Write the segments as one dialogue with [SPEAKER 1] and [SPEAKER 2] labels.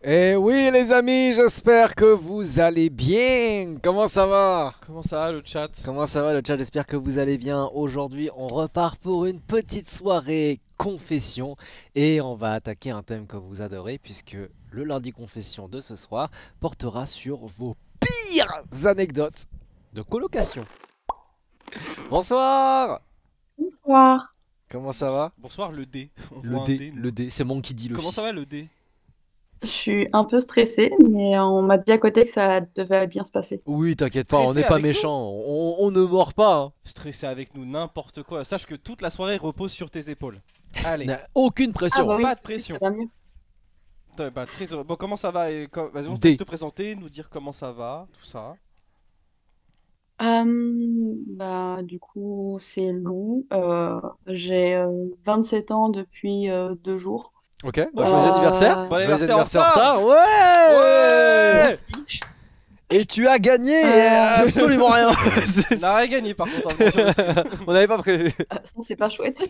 [SPEAKER 1] Eh oui les amis, j'espère que vous allez bien. Comment ça va?
[SPEAKER 2] Comment ça va le chat?
[SPEAKER 1] Comment ça va le chat? J'espère que vous allez bien. Aujourd'hui, on repart pour une petite soirée confession et on va attaquer un thème que vous adorez puisque le lundi confession de ce soir portera sur vos pires anecdotes de colocation. Bonsoir.
[SPEAKER 3] Bonsoir.
[SPEAKER 1] Comment ça va?
[SPEAKER 2] Bonsoir le D. On
[SPEAKER 1] Le
[SPEAKER 2] voit un
[SPEAKER 1] dé,
[SPEAKER 2] D.
[SPEAKER 1] le dé, c'est moi qui dis le
[SPEAKER 2] Comment
[SPEAKER 1] fi.
[SPEAKER 2] ça va le D?
[SPEAKER 3] Je suis un peu stressée, mais on m'a dit à côté que ça devait bien se passer.
[SPEAKER 1] Oui, t'inquiète pas, on n'est
[SPEAKER 2] Stressé
[SPEAKER 1] pas
[SPEAKER 2] avec nous?
[SPEAKER 1] méchant, on ne mord pas, hein.
[SPEAKER 2] Stressé avec nous, n'importe quoi. Sache que toute la soirée repose sur tes épaules. Allez,
[SPEAKER 1] N'a aucune
[SPEAKER 3] Ah
[SPEAKER 1] pression,
[SPEAKER 3] bah
[SPEAKER 1] hein.
[SPEAKER 3] oui,
[SPEAKER 2] pas de
[SPEAKER 3] ça
[SPEAKER 2] pression.
[SPEAKER 3] va mieux.
[SPEAKER 2] Bah, très heureux. Bon, comment ça va? Vas-y, on te laisse
[SPEAKER 1] D.
[SPEAKER 2] te présenter, nous dire comment ça va, tout ça.
[SPEAKER 3] Bah, du coup, c'est Lou. J'ai 27 ans depuis 2 jours.
[SPEAKER 1] Ok, bah joyeux anniversaire.
[SPEAKER 3] Euh,
[SPEAKER 2] Bon
[SPEAKER 1] Joyeux
[SPEAKER 2] anniversaire en
[SPEAKER 1] anniversaire en
[SPEAKER 2] retard!
[SPEAKER 1] retard. Ouais.
[SPEAKER 2] Ouais!
[SPEAKER 3] Merci.
[SPEAKER 1] Et tu as gagné
[SPEAKER 3] Euh,
[SPEAKER 1] absolument rien.
[SPEAKER 2] On a rien gagné par contre, hein, sur le stream.
[SPEAKER 1] On n'avait pas prévu.
[SPEAKER 3] Ça, c'est pas chouette.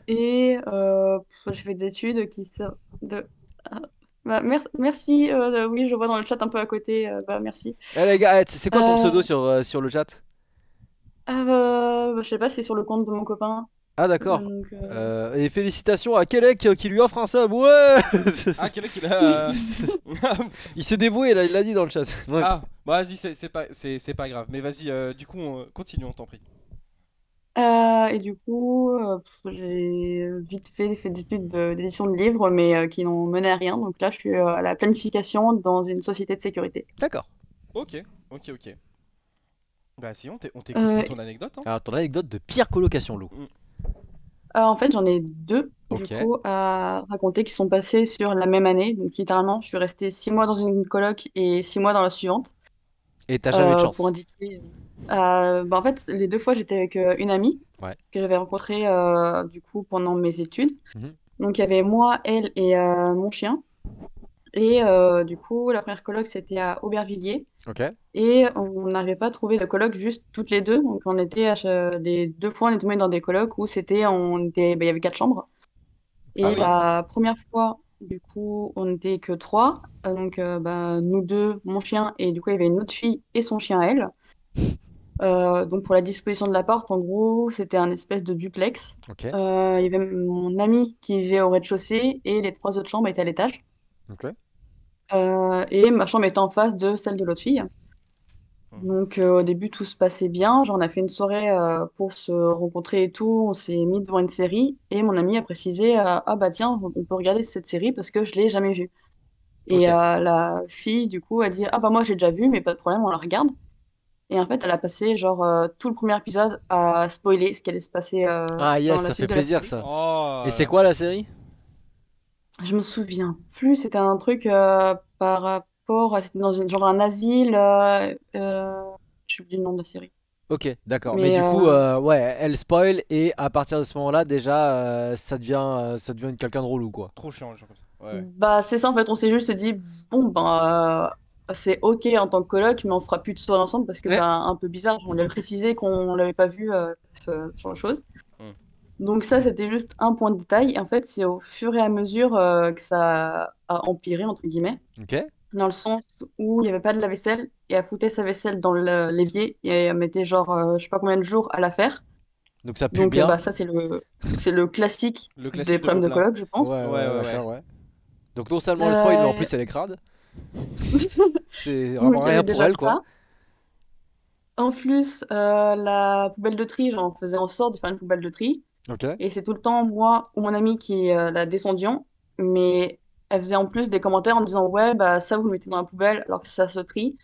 [SPEAKER 3] J'ai fait des études qui servent de... Ah, bah, merci, oui, je vois dans le chat un peu à côté. Bah, merci.
[SPEAKER 1] Eh les gars, c'est quoi ton pseudo
[SPEAKER 3] Euh,
[SPEAKER 1] sur le chat?
[SPEAKER 3] Bah, je sais pas, c'est sur le compte de mon copain.
[SPEAKER 1] Ah d'accord.
[SPEAKER 3] Donc,
[SPEAKER 1] Et félicitations à Kelek qui lui offre un sub. Ouais.
[SPEAKER 2] Ah, quel est qu'il a.
[SPEAKER 1] Il s'est dévoué là, il l'a dit dans le chat. Bref.
[SPEAKER 2] Ah, bah vas-y, c'est pas grave. Mais vas-y, du coup, continue, on t'en prie.
[SPEAKER 3] et du coup, j'ai vite fait des études d'édition de livres, mais qui n'ont mené à rien. Donc là, je suis à la planification dans une société de sécurité.
[SPEAKER 1] D'accord.
[SPEAKER 2] Ok, ok. Bah si, on t'écoute
[SPEAKER 3] Euh,
[SPEAKER 2] pour ton anecdote, hein.
[SPEAKER 1] Alors ton anecdote de pire colocation Lou.
[SPEAKER 3] En fait, j'en ai deux, du
[SPEAKER 1] Ok.
[SPEAKER 3] coup, à raconter qui sont passés sur la même année. Donc, littéralement, je suis restée 6 mois dans une coloc et 6 mois dans la suivante.
[SPEAKER 1] Et t'as jamais eu de
[SPEAKER 3] Pour
[SPEAKER 1] chance.
[SPEAKER 3] indiquer. Bah, en fait, les 2 fois, j'étais avec une amie
[SPEAKER 1] Ouais.
[SPEAKER 3] que j'avais rencontrée du coup pendant mes études.
[SPEAKER 1] Mhm.
[SPEAKER 3] Donc, il y avait moi, elle et mon chien. Et du coup, la première coloc, c'était à Aubervilliers.
[SPEAKER 1] Ok.
[SPEAKER 3] Et on n'arrivait pas à trouver de coloc juste toutes les deux. Donc, on était les 2 fois, on était tombés dans des colocs où bah, il y avait 4 chambres.
[SPEAKER 2] Ah
[SPEAKER 3] Et
[SPEAKER 2] oui.
[SPEAKER 3] la première fois, du coup, on n'était que trois. Donc, bah, nous deux, mon chien, et du coup, il y avait une autre fille et son chien à elle. Donc, pour la disposition de l'appart, en gros, c'était un espèce de duplex.
[SPEAKER 1] Ok.
[SPEAKER 3] Il y avait mon ami qui vivait au rez-de-chaussée et les 3 autres chambres étaient à l'étage.
[SPEAKER 1] Ok.
[SPEAKER 3] Et ma chambre était en face de celle de l'autre fille.
[SPEAKER 2] Mhm.
[SPEAKER 3] Donc, au début, tout se passait bien. Genre, on a fait une soirée pour se rencontrer et tout. On s'est mis devant une série. Et mon ami a précisé ah bah tiens, on peut regarder cette série parce que je l'ai jamais vue. Et
[SPEAKER 1] Ok.
[SPEAKER 3] la fille, du coup, a dit ah bah moi, j'ai déjà vu, mais pas de problème, on la regarde. Et en fait, elle a passé genre tout le premier épisode à spoiler ce qui allait se passer
[SPEAKER 1] Ah yes,
[SPEAKER 3] dans la
[SPEAKER 1] ça fait
[SPEAKER 3] suite de la
[SPEAKER 1] plaisir
[SPEAKER 3] série.
[SPEAKER 1] ça. Et c'est
[SPEAKER 2] Oh.
[SPEAKER 1] quoi la série?
[SPEAKER 3] Je me souviens plus, c'était un truc par rapport à... C'était dans genre un asile. Je sais plus le nom de la série.
[SPEAKER 1] Ok, d'accord. Mais
[SPEAKER 3] Mais
[SPEAKER 1] du coup, ouais, elle spoil et à partir de ce moment-là, déjà, ça devient quelqu'un de relou, quoi.
[SPEAKER 2] Trop chiant les gens comme ça. Ouais.
[SPEAKER 3] bah, c'est ça, en fait, on s'est juste dit, bon, ben, c'est ok en tant que coloc, mais on fera plus de soirée ensemble parce que,
[SPEAKER 1] Eh,
[SPEAKER 3] ben, un peu bizarre, on lui a précisé qu'on l'avait pas vu sur la chose.
[SPEAKER 2] Hmm.
[SPEAKER 3] Donc ça, c'était juste un point de détail. Et en fait, c'est au fur et à mesure que ça a empiré, entre guillemets,
[SPEAKER 1] ok.
[SPEAKER 3] dans le sens où il n'y avait pas de lave-vaisselle et elle foutait sa vaisselle dans l'évier et elle mettait genre, je sais pas combien de jours à la faire.
[SPEAKER 1] Donc ça pue
[SPEAKER 3] Donc
[SPEAKER 1] bien.
[SPEAKER 3] bah, ça, c'est le classique
[SPEAKER 2] Le
[SPEAKER 3] des
[SPEAKER 2] classique de
[SPEAKER 3] problèmes de
[SPEAKER 2] Gobelin.
[SPEAKER 3] coloc, je
[SPEAKER 1] Ouais,
[SPEAKER 3] pense.
[SPEAKER 1] ouais,
[SPEAKER 2] Ouais,
[SPEAKER 1] ouais,
[SPEAKER 2] ouais, ouais.
[SPEAKER 1] d'accord, ouais. Donc non seulement elle spoil, mais en
[SPEAKER 3] Euh,
[SPEAKER 1] plus elle est crade. C'est vraiment
[SPEAKER 3] donc il y
[SPEAKER 1] rien
[SPEAKER 3] avait
[SPEAKER 1] pour
[SPEAKER 3] déjà
[SPEAKER 1] elle, quoi.
[SPEAKER 3] ça. En plus, la poubelle de tri, j'en faisais en sorte de faire une poubelle de tri.
[SPEAKER 1] Ok.
[SPEAKER 3] Et c'est tout le temps moi ou mon ami qui la descendions. Mais elle faisait en plus des commentaires en disant, ouais, bah ça, vous le mettez dans la poubelle alors que ça se trie.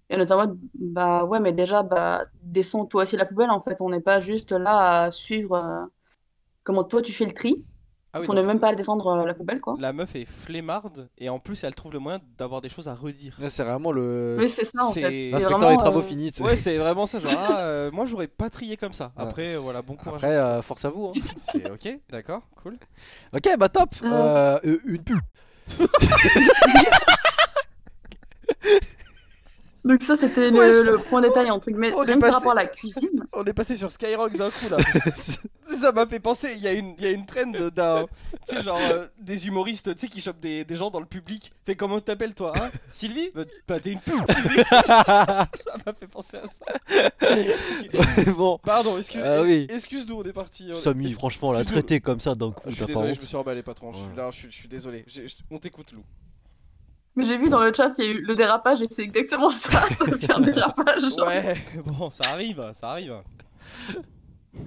[SPEAKER 3] Et on était en mode, bah ouais, mais déjà, bah descends toi aussi la poubelle. En fait, on n'est pas juste là à suivre comment toi tu fais le tri.
[SPEAKER 2] Ah oui,
[SPEAKER 3] On n'est
[SPEAKER 2] donc
[SPEAKER 3] même pas à descendre la poubelle, quoi.
[SPEAKER 2] la meuf est flemmarde et en plus elle trouve le moyen d'avoir des choses à redire.
[SPEAKER 1] Là, c'est vraiment le
[SPEAKER 3] Mais c'est ça, en fait.
[SPEAKER 2] C'est.
[SPEAKER 3] C'est
[SPEAKER 1] l'inspecteur des
[SPEAKER 3] vraiment.
[SPEAKER 1] travaux finis, tu
[SPEAKER 2] Ouais,
[SPEAKER 1] sais.
[SPEAKER 2] c'est vraiment ça. Genre, ah, moi j'aurais pas trié comme ça.
[SPEAKER 1] Ouais.
[SPEAKER 2] Après, voilà, bon courage à
[SPEAKER 1] Après,
[SPEAKER 2] vous.
[SPEAKER 1] force à vous, hein.
[SPEAKER 2] C'est ok, d'accord, cool.
[SPEAKER 1] Ok, bah top.
[SPEAKER 3] euh,
[SPEAKER 1] Une pub.
[SPEAKER 3] Donc ça, c'était
[SPEAKER 2] Wesh.
[SPEAKER 3] le point détail, entre guillemets.
[SPEAKER 2] On est
[SPEAKER 3] Rien que par
[SPEAKER 2] passé-
[SPEAKER 3] rapport à la cuisine.
[SPEAKER 2] On est passé sur Skyrock d'un coup là. Ça m'a fait penser, il y a une trend d'un. Tu sais, genre des humoristes tu sais, qui chopent des gens dans le public. Fait comment t'appelles toi, hein Sylvie Bah t'es une pute, Sylvie. Ça m'a fait penser à ça.
[SPEAKER 1] Bon,
[SPEAKER 2] Pardon,
[SPEAKER 1] Ah oui.
[SPEAKER 2] excuse-nous, on est parti.
[SPEAKER 1] Samy, franchement, la
[SPEAKER 2] excuse-nous.
[SPEAKER 1] traité comme ça d'un coup,
[SPEAKER 2] Je suis
[SPEAKER 1] t'as pas
[SPEAKER 2] désolé, je
[SPEAKER 1] honte.
[SPEAKER 2] me suis emballé, patron. Je suis
[SPEAKER 1] Ouais.
[SPEAKER 2] là, je suis désolé. On t'écoute, Lou.
[SPEAKER 3] Mais j'ai vu dans le chat, il y a eu le dérapage et c'est exactement ça. Ça fait un dérapage. Genre.
[SPEAKER 2] Ouais, bon, ça arrive, ça arrive.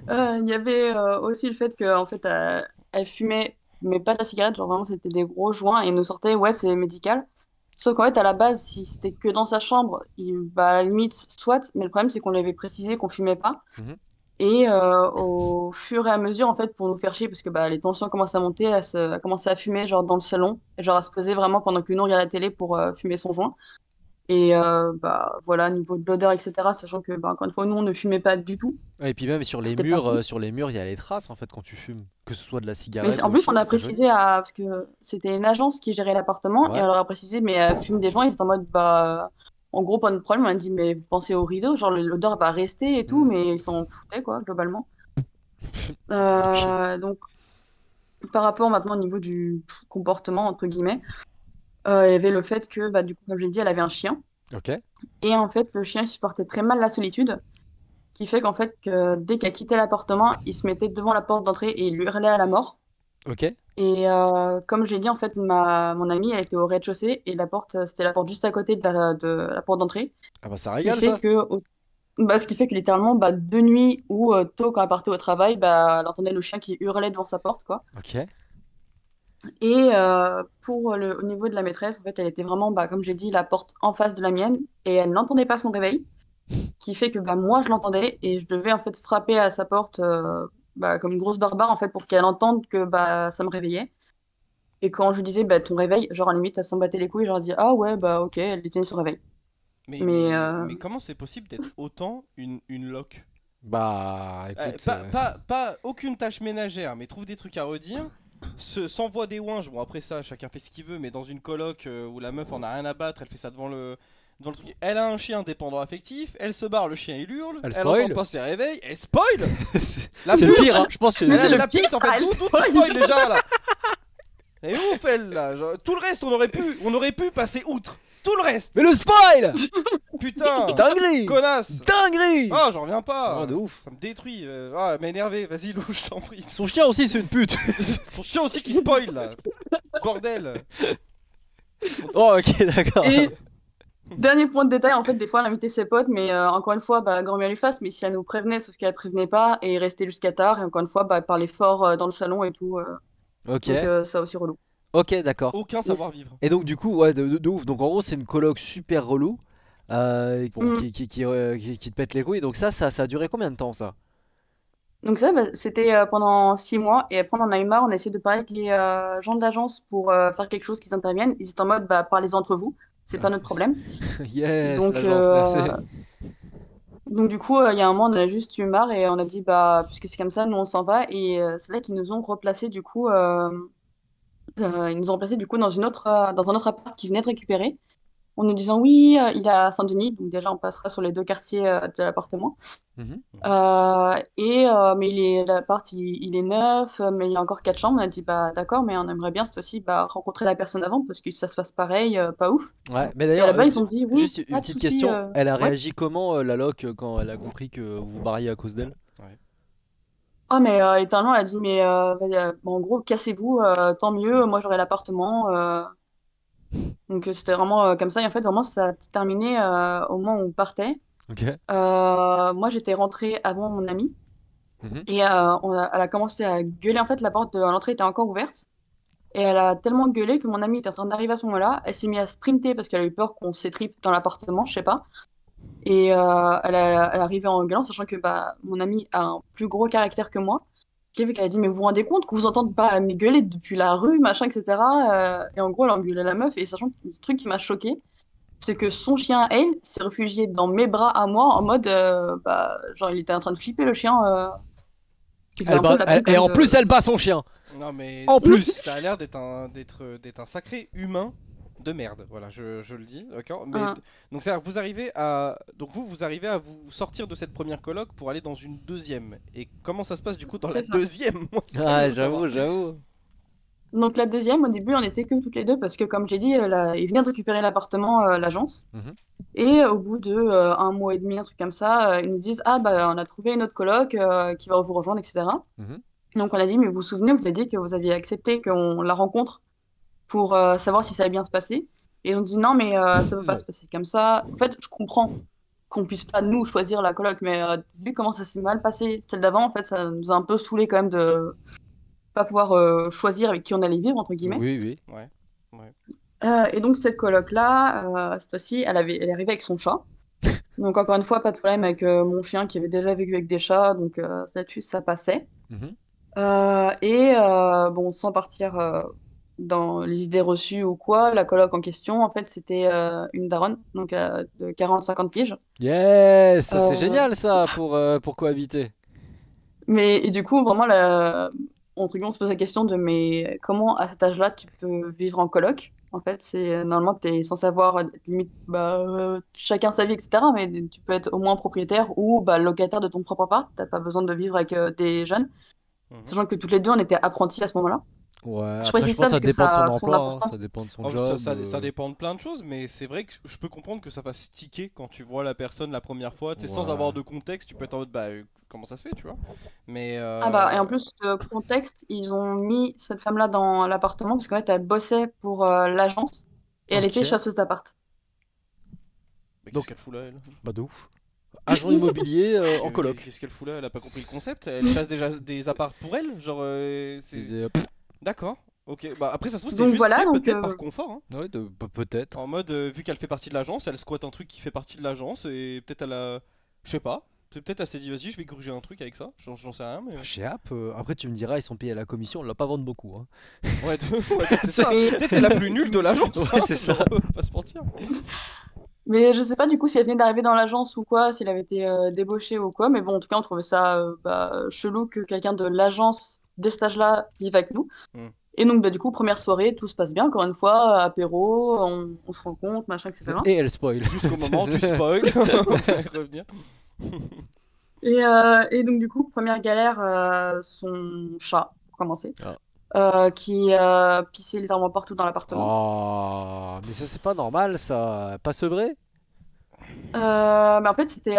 [SPEAKER 3] Il y avait aussi le fait qu'en fait, elle fumait, mais pas de la cigarette, genre vraiment c'était des gros joints et il nous sortait, ouais, c'est médical. Sauf qu'en fait, à la base, si c'était que dans sa chambre, bah, à la limite, soit, mais le problème c'est qu'on lui avait précisé qu'on fumait pas.
[SPEAKER 1] Mhm.
[SPEAKER 3] Et au fur et à mesure, en fait, pour nous faire chier, parce que bah, les tensions commençaient à monter, elle commençait à fumer genre dans le salon, et genre à se poser vraiment pendant que nous on regardait la télé pour fumer son joint. Et bah voilà, niveau de l'odeur, etc., sachant que bah, encore une fois, nous on ne fumait pas du tout.
[SPEAKER 1] Et puis même
[SPEAKER 3] C'était pas bon.
[SPEAKER 1] sur les murs, il y a les traces en fait quand tu fumes, que ce soit de la
[SPEAKER 3] Mais
[SPEAKER 1] cigarette
[SPEAKER 3] en
[SPEAKER 1] ou autre
[SPEAKER 3] plus, on
[SPEAKER 1] chose,
[SPEAKER 3] a
[SPEAKER 1] c'est joli.
[SPEAKER 3] précisé parce que c'était une agence qui gérait l'appartement et
[SPEAKER 1] Ouais.
[SPEAKER 3] on leur a précisé, mais elle fume des joints. Ils étaient en mode, bah, en gros, pas de problème. On a dit, mais vous pensez au rideau, genre l'odeur va rester et tout,
[SPEAKER 1] Mm.
[SPEAKER 3] mais ils s'en foutaient, quoi, globalement.
[SPEAKER 1] Ok.
[SPEAKER 3] Donc, par rapport maintenant au niveau du comportement, entre guillemets, il y avait le fait que, bah, du coup, comme j'ai dit, elle avait un chien.
[SPEAKER 1] Ok.
[SPEAKER 3] Et en fait, le chien il supportait très mal la solitude, qui fait qu'en fait, que dès qu'elle quittait l'appartement, il se mettait devant la porte d'entrée et il hurlait à la mort.
[SPEAKER 1] Ok.
[SPEAKER 3] Et comme je l'ai dit, en fait, mon amie, elle était au rez-de-chaussée et la porte, c'était la porte juste à côté de la porte d'entrée.
[SPEAKER 1] Ah bah ça
[SPEAKER 3] Ce qui
[SPEAKER 1] régale
[SPEAKER 3] fait
[SPEAKER 1] ça.
[SPEAKER 3] que, bah, ce qui fait que littéralement, bah, de nuit ou tôt quand elle partait au travail, bah, elle entendait le chien qui hurlait devant sa porte, quoi.
[SPEAKER 1] Ok.
[SPEAKER 3] Et au niveau de la maîtresse, en fait, elle était vraiment, bah, comme j'ai dit, la porte en face de la mienne et elle n'entendait pas son réveil. Qui fait que bah, moi, je l'entendais et je devais en fait frapper à sa porte bah, comme une grosse barbare en fait pour qu'elle entende que bah, ça me réveillait. Et quand je lui disais bah, ton réveil, genre à la limite, elle s'en battait les couilles, je leur dis ah ouais, bah ok, elle éteignait son réveil. Mais
[SPEAKER 2] Mais comment c'est possible d'être autant une loque?
[SPEAKER 1] Bah écoute.
[SPEAKER 2] Pas aucune tâche ménagère, mais trouve des trucs à redire. S'envoie des ouinges, bon après ça, chacun fait ce qu'il veut, mais dans une coloc où la meuf en a rien à battre, elle fait ça devant le truc. Elle a un chien dépendant affectif, elle se barre, le chien il hurle,
[SPEAKER 1] Elle
[SPEAKER 2] elle
[SPEAKER 1] spoil.
[SPEAKER 2] entend pas ses réveils, elle spoil.
[SPEAKER 1] c'est
[SPEAKER 2] La
[SPEAKER 1] c'est le
[SPEAKER 2] pute.
[SPEAKER 1] pire, hein. Je pense que
[SPEAKER 3] Mais c'est le
[SPEAKER 2] La
[SPEAKER 3] pire,
[SPEAKER 2] pute en fait,
[SPEAKER 3] elle
[SPEAKER 2] d'où tu
[SPEAKER 3] spoil.
[SPEAKER 2] spoil déjà là? Elle est ouf elle là, genre, tout le reste on aurait pu passer outre. Tout le reste.
[SPEAKER 1] Mais le spoil.
[SPEAKER 2] Putain.
[SPEAKER 1] Dinguerie.
[SPEAKER 2] Connasse.
[SPEAKER 1] Dinguerie.
[SPEAKER 2] Ah j'en reviens pas.
[SPEAKER 1] Oh, de ouf.
[SPEAKER 2] Ça me détruit. Ah elle m'a énervé, vas-y Lou, je t'en prie.
[SPEAKER 1] Son chien aussi c'est une pute.
[SPEAKER 2] Son chien aussi qui spoil là. Bordel.
[SPEAKER 1] Oh ok d'accord.
[SPEAKER 3] Et dernier point de détail, en fait, des fois, elle invitait ses potes, mais encore une fois, bah, grand bien lui fasse, mais si elle nous prévenait, sauf qu'elle prévenait pas, et restait jusqu'à tard, et encore une fois, bah, elle parlait fort dans le salon et tout,
[SPEAKER 1] Ok.
[SPEAKER 3] donc ça aussi relou.
[SPEAKER 1] Ok d'accord.
[SPEAKER 2] Aucun savoir-vivre.
[SPEAKER 1] Et donc du coup ouais de ouf. Donc en gros c'est une coloc super relou. Bon,
[SPEAKER 3] Mm.
[SPEAKER 1] qui te pète les couilles. Donc ça a duré combien de temps ça?
[SPEAKER 3] Donc ça, bah, c'était pendant 6 mois, et après on en a eu marre, on a essayé de parler avec les gens de l'agence pour faire quelque chose qu'ils interviennent. Ils étaient en mode, bah, parlez entre vous, c'est pas notre problème.
[SPEAKER 1] Yes
[SPEAKER 3] Donc,
[SPEAKER 1] l'agence merci.
[SPEAKER 3] donc du coup, il y a un moment, on en a juste eu marre, et on a dit, bah, puisque c'est comme ça, nous on s'en va, et c'est là qu'ils nous ont replacés, du coup, ils nous ont replacés, du coup, dans un autre appart qu'ils venaient de récupérer, en nous disant, oui, il est à Saint-Denis, donc déjà on passera sur les deux quartiers de l'appartement.
[SPEAKER 1] Mhm.
[SPEAKER 3] Mais l'appart, il est neuf, mais il y a encore 4 chambres. On a dit, bah d'accord, mais on aimerait bien cette fois-ci bah, rencontrer la personne avant parce que ça se passe pareil, pas ouf.
[SPEAKER 1] Ouais mais
[SPEAKER 3] Et
[SPEAKER 1] d'ailleurs
[SPEAKER 3] là-bas, ils ont dit, oui,
[SPEAKER 1] juste une
[SPEAKER 3] pas de
[SPEAKER 1] petite
[SPEAKER 3] souci.
[SPEAKER 1] question. Elle a
[SPEAKER 3] Ouais.
[SPEAKER 1] réagi comment la loc quand elle a compris que vous vous barriez à cause d'elle?
[SPEAKER 3] Ah, mais éternellement, elle a dit, mais bon, en gros, cassez-vous, tant mieux, moi j'aurai l'appartement. Donc c'était vraiment comme ça. Et en fait, vraiment, ça s'est terminé au moment où on partait.
[SPEAKER 1] Ok.
[SPEAKER 3] Moi, j'étais rentrée avant mon amie.
[SPEAKER 1] Mhm.
[SPEAKER 3] Et elle a commencé à gueuler. En fait, la porte de l'entrée était encore ouverte. Et elle a tellement gueulé que mon amie était en train d'arriver à ce moment-là. Elle s'est mise à sprinter parce qu'elle a eu peur qu'on s'étripe dans l'appartement, je sais pas. Et elle arrivait en gueulant, sachant que bah, mon amie a un plus gros caractère que moi. Ce qui fait qu'elle a dit, mais vous vous rendez compte que vous entendez pas me gueuler depuis la rue, machin, etc. Et en gros, elle a engueulé la meuf. Et sachant que ce truc qui m'a choqué, c'est que son chien, elle, s'est réfugié dans mes bras à moi en mode, bah, genre, il était en train de flipper le chien. Il fait un peu de la pub quand
[SPEAKER 1] Et
[SPEAKER 3] même
[SPEAKER 1] en plus elle bat son chien.
[SPEAKER 2] Non mais
[SPEAKER 1] En plus.
[SPEAKER 2] ça a l'air d'être un sacré humain de merde, voilà, je le dis, d'accord. Mais
[SPEAKER 3] Ah.
[SPEAKER 2] donc c'est-à-dire que vous arrivez à vous arrivez à vous sortir de cette première coloc pour aller dans une deuxième. Et comment ça se passe du coup dans la
[SPEAKER 3] C'est ça.
[SPEAKER 2] deuxième? Moi, ça,
[SPEAKER 1] Ah,
[SPEAKER 2] je veux savoir.
[SPEAKER 1] j'avoue.
[SPEAKER 3] Donc la deuxième, au début, on était que toutes les deux parce que, comme j'ai dit, il venait de récupérer l'appartement, l'agence.
[SPEAKER 1] Mhm.
[SPEAKER 3] Et au bout de 1 mois et demi, un truc comme ça, ils nous disent, ah bah on a trouvé une autre coloc qui va vous rejoindre, etc.
[SPEAKER 1] Mhm.
[SPEAKER 3] Donc on a dit, mais vous vous souvenez, vous avez dit que vous aviez accepté qu'on la rencontre pour savoir si ça allait bien se passer. Et ils ont dit, non, mais ça ne peut pas se passer comme ça. En fait, je comprends qu'on puisse pas nous choisir la coloc, mais vu comment ça s'est mal passé, celle d'avant, en fait, ça nous a un peu saoulé quand même de pas pouvoir choisir avec qui on allait vivre, entre guillemets.
[SPEAKER 1] Oui, oui.
[SPEAKER 2] Ouais, ouais.
[SPEAKER 3] Et donc cette coloc-là, cette fois-ci, elle est arrivée avec son chat. Donc encore une fois, pas de problème avec mon chien qui avait déjà vécu avec des chats, donc là-dessus, ça passait.
[SPEAKER 1] Mhm.
[SPEAKER 3] Bon, sans partir dans les idées reçues ou quoi, la coloc en question, en fait, c'était une daronne, donc de 40-50 piges.
[SPEAKER 1] Yes, ça c'est
[SPEAKER 3] Euh,
[SPEAKER 1] génial ça pour cohabiter.
[SPEAKER 3] et du coup, vraiment, entre guillemets, on se pose la question de mais comment à cet âge-là tu peux vivre en coloc? En fait, c'est normalement tu es censé avoir limite chacun sa vie, etc. Mais tu peux être au moins propriétaire ou locataire de ton propre appart. T'as pas besoin de vivre avec des jeunes.
[SPEAKER 2] Mhm.
[SPEAKER 3] Sachant que toutes les deux, on était apprentis à ce moment-là.
[SPEAKER 1] Ouais,
[SPEAKER 3] Je
[SPEAKER 1] après je
[SPEAKER 3] précise
[SPEAKER 1] pense
[SPEAKER 3] ça
[SPEAKER 1] que ça
[SPEAKER 3] parce que
[SPEAKER 1] dépend de
[SPEAKER 3] ça
[SPEAKER 1] son
[SPEAKER 3] a son
[SPEAKER 1] emploi, hein,
[SPEAKER 3] importance.
[SPEAKER 1] ça dépend de son
[SPEAKER 2] Oh,
[SPEAKER 1] job.
[SPEAKER 2] ça dépend de plein de choses, mais c'est vrai que je peux comprendre que ça fasse tiquer quand tu vois la personne la première fois, tu sais, sans avoir
[SPEAKER 1] Ouais.
[SPEAKER 2] de contexte, tu peux être en mode comment ça se fait, tu vois. Mais
[SPEAKER 3] Ah bah, et en plus, contexte, ils ont mis cette femme-là dans l'appartement parce qu'en fait, elle bossait pour l'agence et elle était
[SPEAKER 1] Ok,
[SPEAKER 3] chasseuse d'appart.
[SPEAKER 2] mais qu'est-ce
[SPEAKER 1] donc
[SPEAKER 2] qu'elle fout là, elle?
[SPEAKER 1] bah de ouf. Agent immobilier en coloc.
[SPEAKER 2] Qu'est-ce qu'elle fout là? Elle a pas compris le concept? Elle chasse déjà des apparts pour elle? Genre, c'est. D'accord, ok. Bah après, ça se trouve, c'est
[SPEAKER 3] Donc
[SPEAKER 2] juste, tu
[SPEAKER 3] voilà,
[SPEAKER 2] sais,
[SPEAKER 3] donc
[SPEAKER 2] peut-être par confort, hein.
[SPEAKER 1] Ouais, peut-être.
[SPEAKER 2] En mode, vu qu'elle fait partie de l'agence, elle squatte un truc qui fait partie de l'agence et peut-être elle a. Je sais pas. Peut-être elle s'est dit, vas-y, je vais gruger un truc avec ça. J'en sais rien, mais.
[SPEAKER 1] Chez App, après tu me diras, ils sont payés à la commission, on l'a pas vendre beaucoup. Hein.
[SPEAKER 2] Ouais, ouais, c'est ça.
[SPEAKER 3] Mais-
[SPEAKER 2] Peut-être c'est la plus nulle de l'agence.
[SPEAKER 1] Ouais,
[SPEAKER 2] hein,
[SPEAKER 1] c'est ça.
[SPEAKER 2] genre, on va pas se mentir.
[SPEAKER 3] Mais je sais pas du coup si elle venait d'arriver dans l'agence ou quoi, si elle avait été débauchée ou quoi, mais bon, en tout cas, on trouvait ça chelou que quelqu'un de l'agence dès cet âge-là vive avec nous.
[SPEAKER 2] Hmm.
[SPEAKER 3] Et donc, du coup, première soirée, tout se passe bien, encore une fois, apéro, on se rencontre, machin, etc.
[SPEAKER 1] Et elle spoil.
[SPEAKER 2] Jusqu'au moment du spoil. On va y revenir.
[SPEAKER 3] Et donc, du coup, première galère, son chat, pour commencer,
[SPEAKER 1] Ah.
[SPEAKER 3] qui pissait littéralement partout dans l'appartement.
[SPEAKER 1] Oh, mais ça c'est pas normal ça. Pas sevré?
[SPEAKER 3] Mais en fait, c'était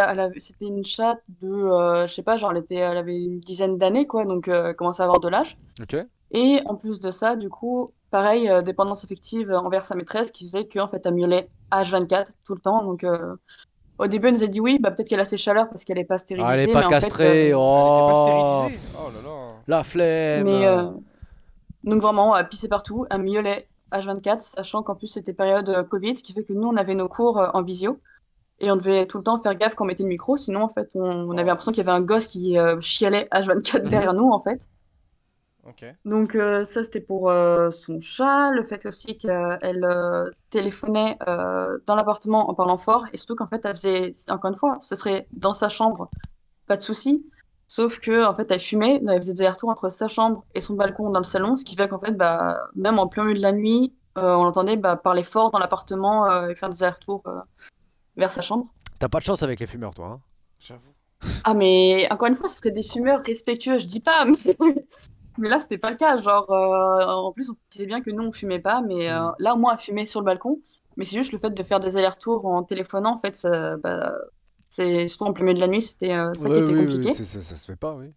[SPEAKER 3] une chatte de, je sais pas, genre, elle avait une dizaine d'années, quoi, donc elle commençait à avoir de l'âge.
[SPEAKER 1] Ok.
[SPEAKER 3] Et en plus de ça, du coup, pareil, dépendance affective envers sa maîtresse qui faisait qu'en fait, elle miaulait H24 tout le temps. Donc, au début, elle nous a dit oui, peut-être qu'elle a ses chaleurs parce qu'elle n'est pas
[SPEAKER 1] Ah, elle est
[SPEAKER 3] stérilisée,
[SPEAKER 1] pas
[SPEAKER 3] mais en fait,
[SPEAKER 1] castrée.
[SPEAKER 2] Elle était pas
[SPEAKER 1] Oh,
[SPEAKER 2] stérilisée. Oh là là.
[SPEAKER 1] la flemme.
[SPEAKER 3] mais donc vraiment, elle pissait partout, elle miaulait H24, sachant qu'en plus, c'était période Covid, ce qui fait que nous, on avait nos cours en visio. Et on devait tout le temps faire gaffe quand on mettait le micro, sinon en fait on avait
[SPEAKER 2] Oh.
[SPEAKER 3] l'impression qu'il y avait un gosse qui chialait H24
[SPEAKER 1] Mhm.
[SPEAKER 3] derrière nous en fait.
[SPEAKER 2] Ok.
[SPEAKER 3] Donc ça c'était pour son chat, le fait aussi qu'elle téléphonait dans l'appartement en parlant fort et surtout qu'en fait elle faisait, encore une fois, ce serait dans sa chambre, pas de souci, sauf que en fait elle fumait, elle faisait des allers-retours entre sa chambre et son balcon dans le salon, ce qui fait qu'en fait même en plein milieu de la nuit, on l'entendait parler fort dans l'appartement et faire des allers-retours vers sa chambre.
[SPEAKER 1] T'as pas de chance avec les fumeurs toi. Hein.
[SPEAKER 2] J'avoue.
[SPEAKER 3] Ah mais encore une fois, ce serait des fumeurs respectueux, je dis pas, mais là c'était pas le cas. Genre en plus on disait bien que nous on fumait pas, mais
[SPEAKER 1] Mm.
[SPEAKER 3] là au moins elle fumait sur le balcon. Mais c'est juste le fait de faire des allers-retours en téléphonant, en fait, c'est surtout en plein milieu de la nuit, c'était ça qui
[SPEAKER 1] Ouais,
[SPEAKER 3] était
[SPEAKER 1] oui,
[SPEAKER 3] compliqué.
[SPEAKER 1] ça se fait pas, oui.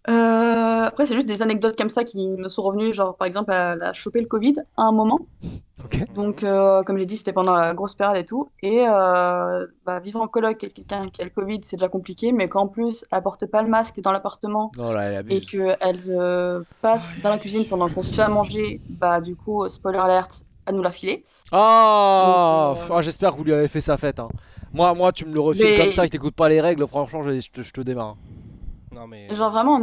[SPEAKER 3] Après c'est juste des anecdotes comme ça qui me sont revenues, genre par exemple elle a chopé le Covid à un moment.
[SPEAKER 1] Ok.
[SPEAKER 3] Donc comme j'ai dit c'était pendant la grosse période et tout. Et vivre en coloc avec quelqu'un qui a le Covid c'est déjà compliqué, mais qu'en plus elle porte pas le masque dans l'appartement
[SPEAKER 1] Non, là, elle
[SPEAKER 3] et
[SPEAKER 1] abuse.
[SPEAKER 3] qu'elle passe dans la cuisine pendant qu'on se fait à manger, du coup, spoiler alert, à nous la filer.
[SPEAKER 1] Ah,
[SPEAKER 3] Donc,
[SPEAKER 1] j'espère que vous lui avez fait sa fête. Hein. Moi, tu me le refiles
[SPEAKER 3] mais
[SPEAKER 1] comme ça et que t'écoutes pas les règles, franchement, je te démarre.
[SPEAKER 2] Non mais.
[SPEAKER 3] genre vraiment,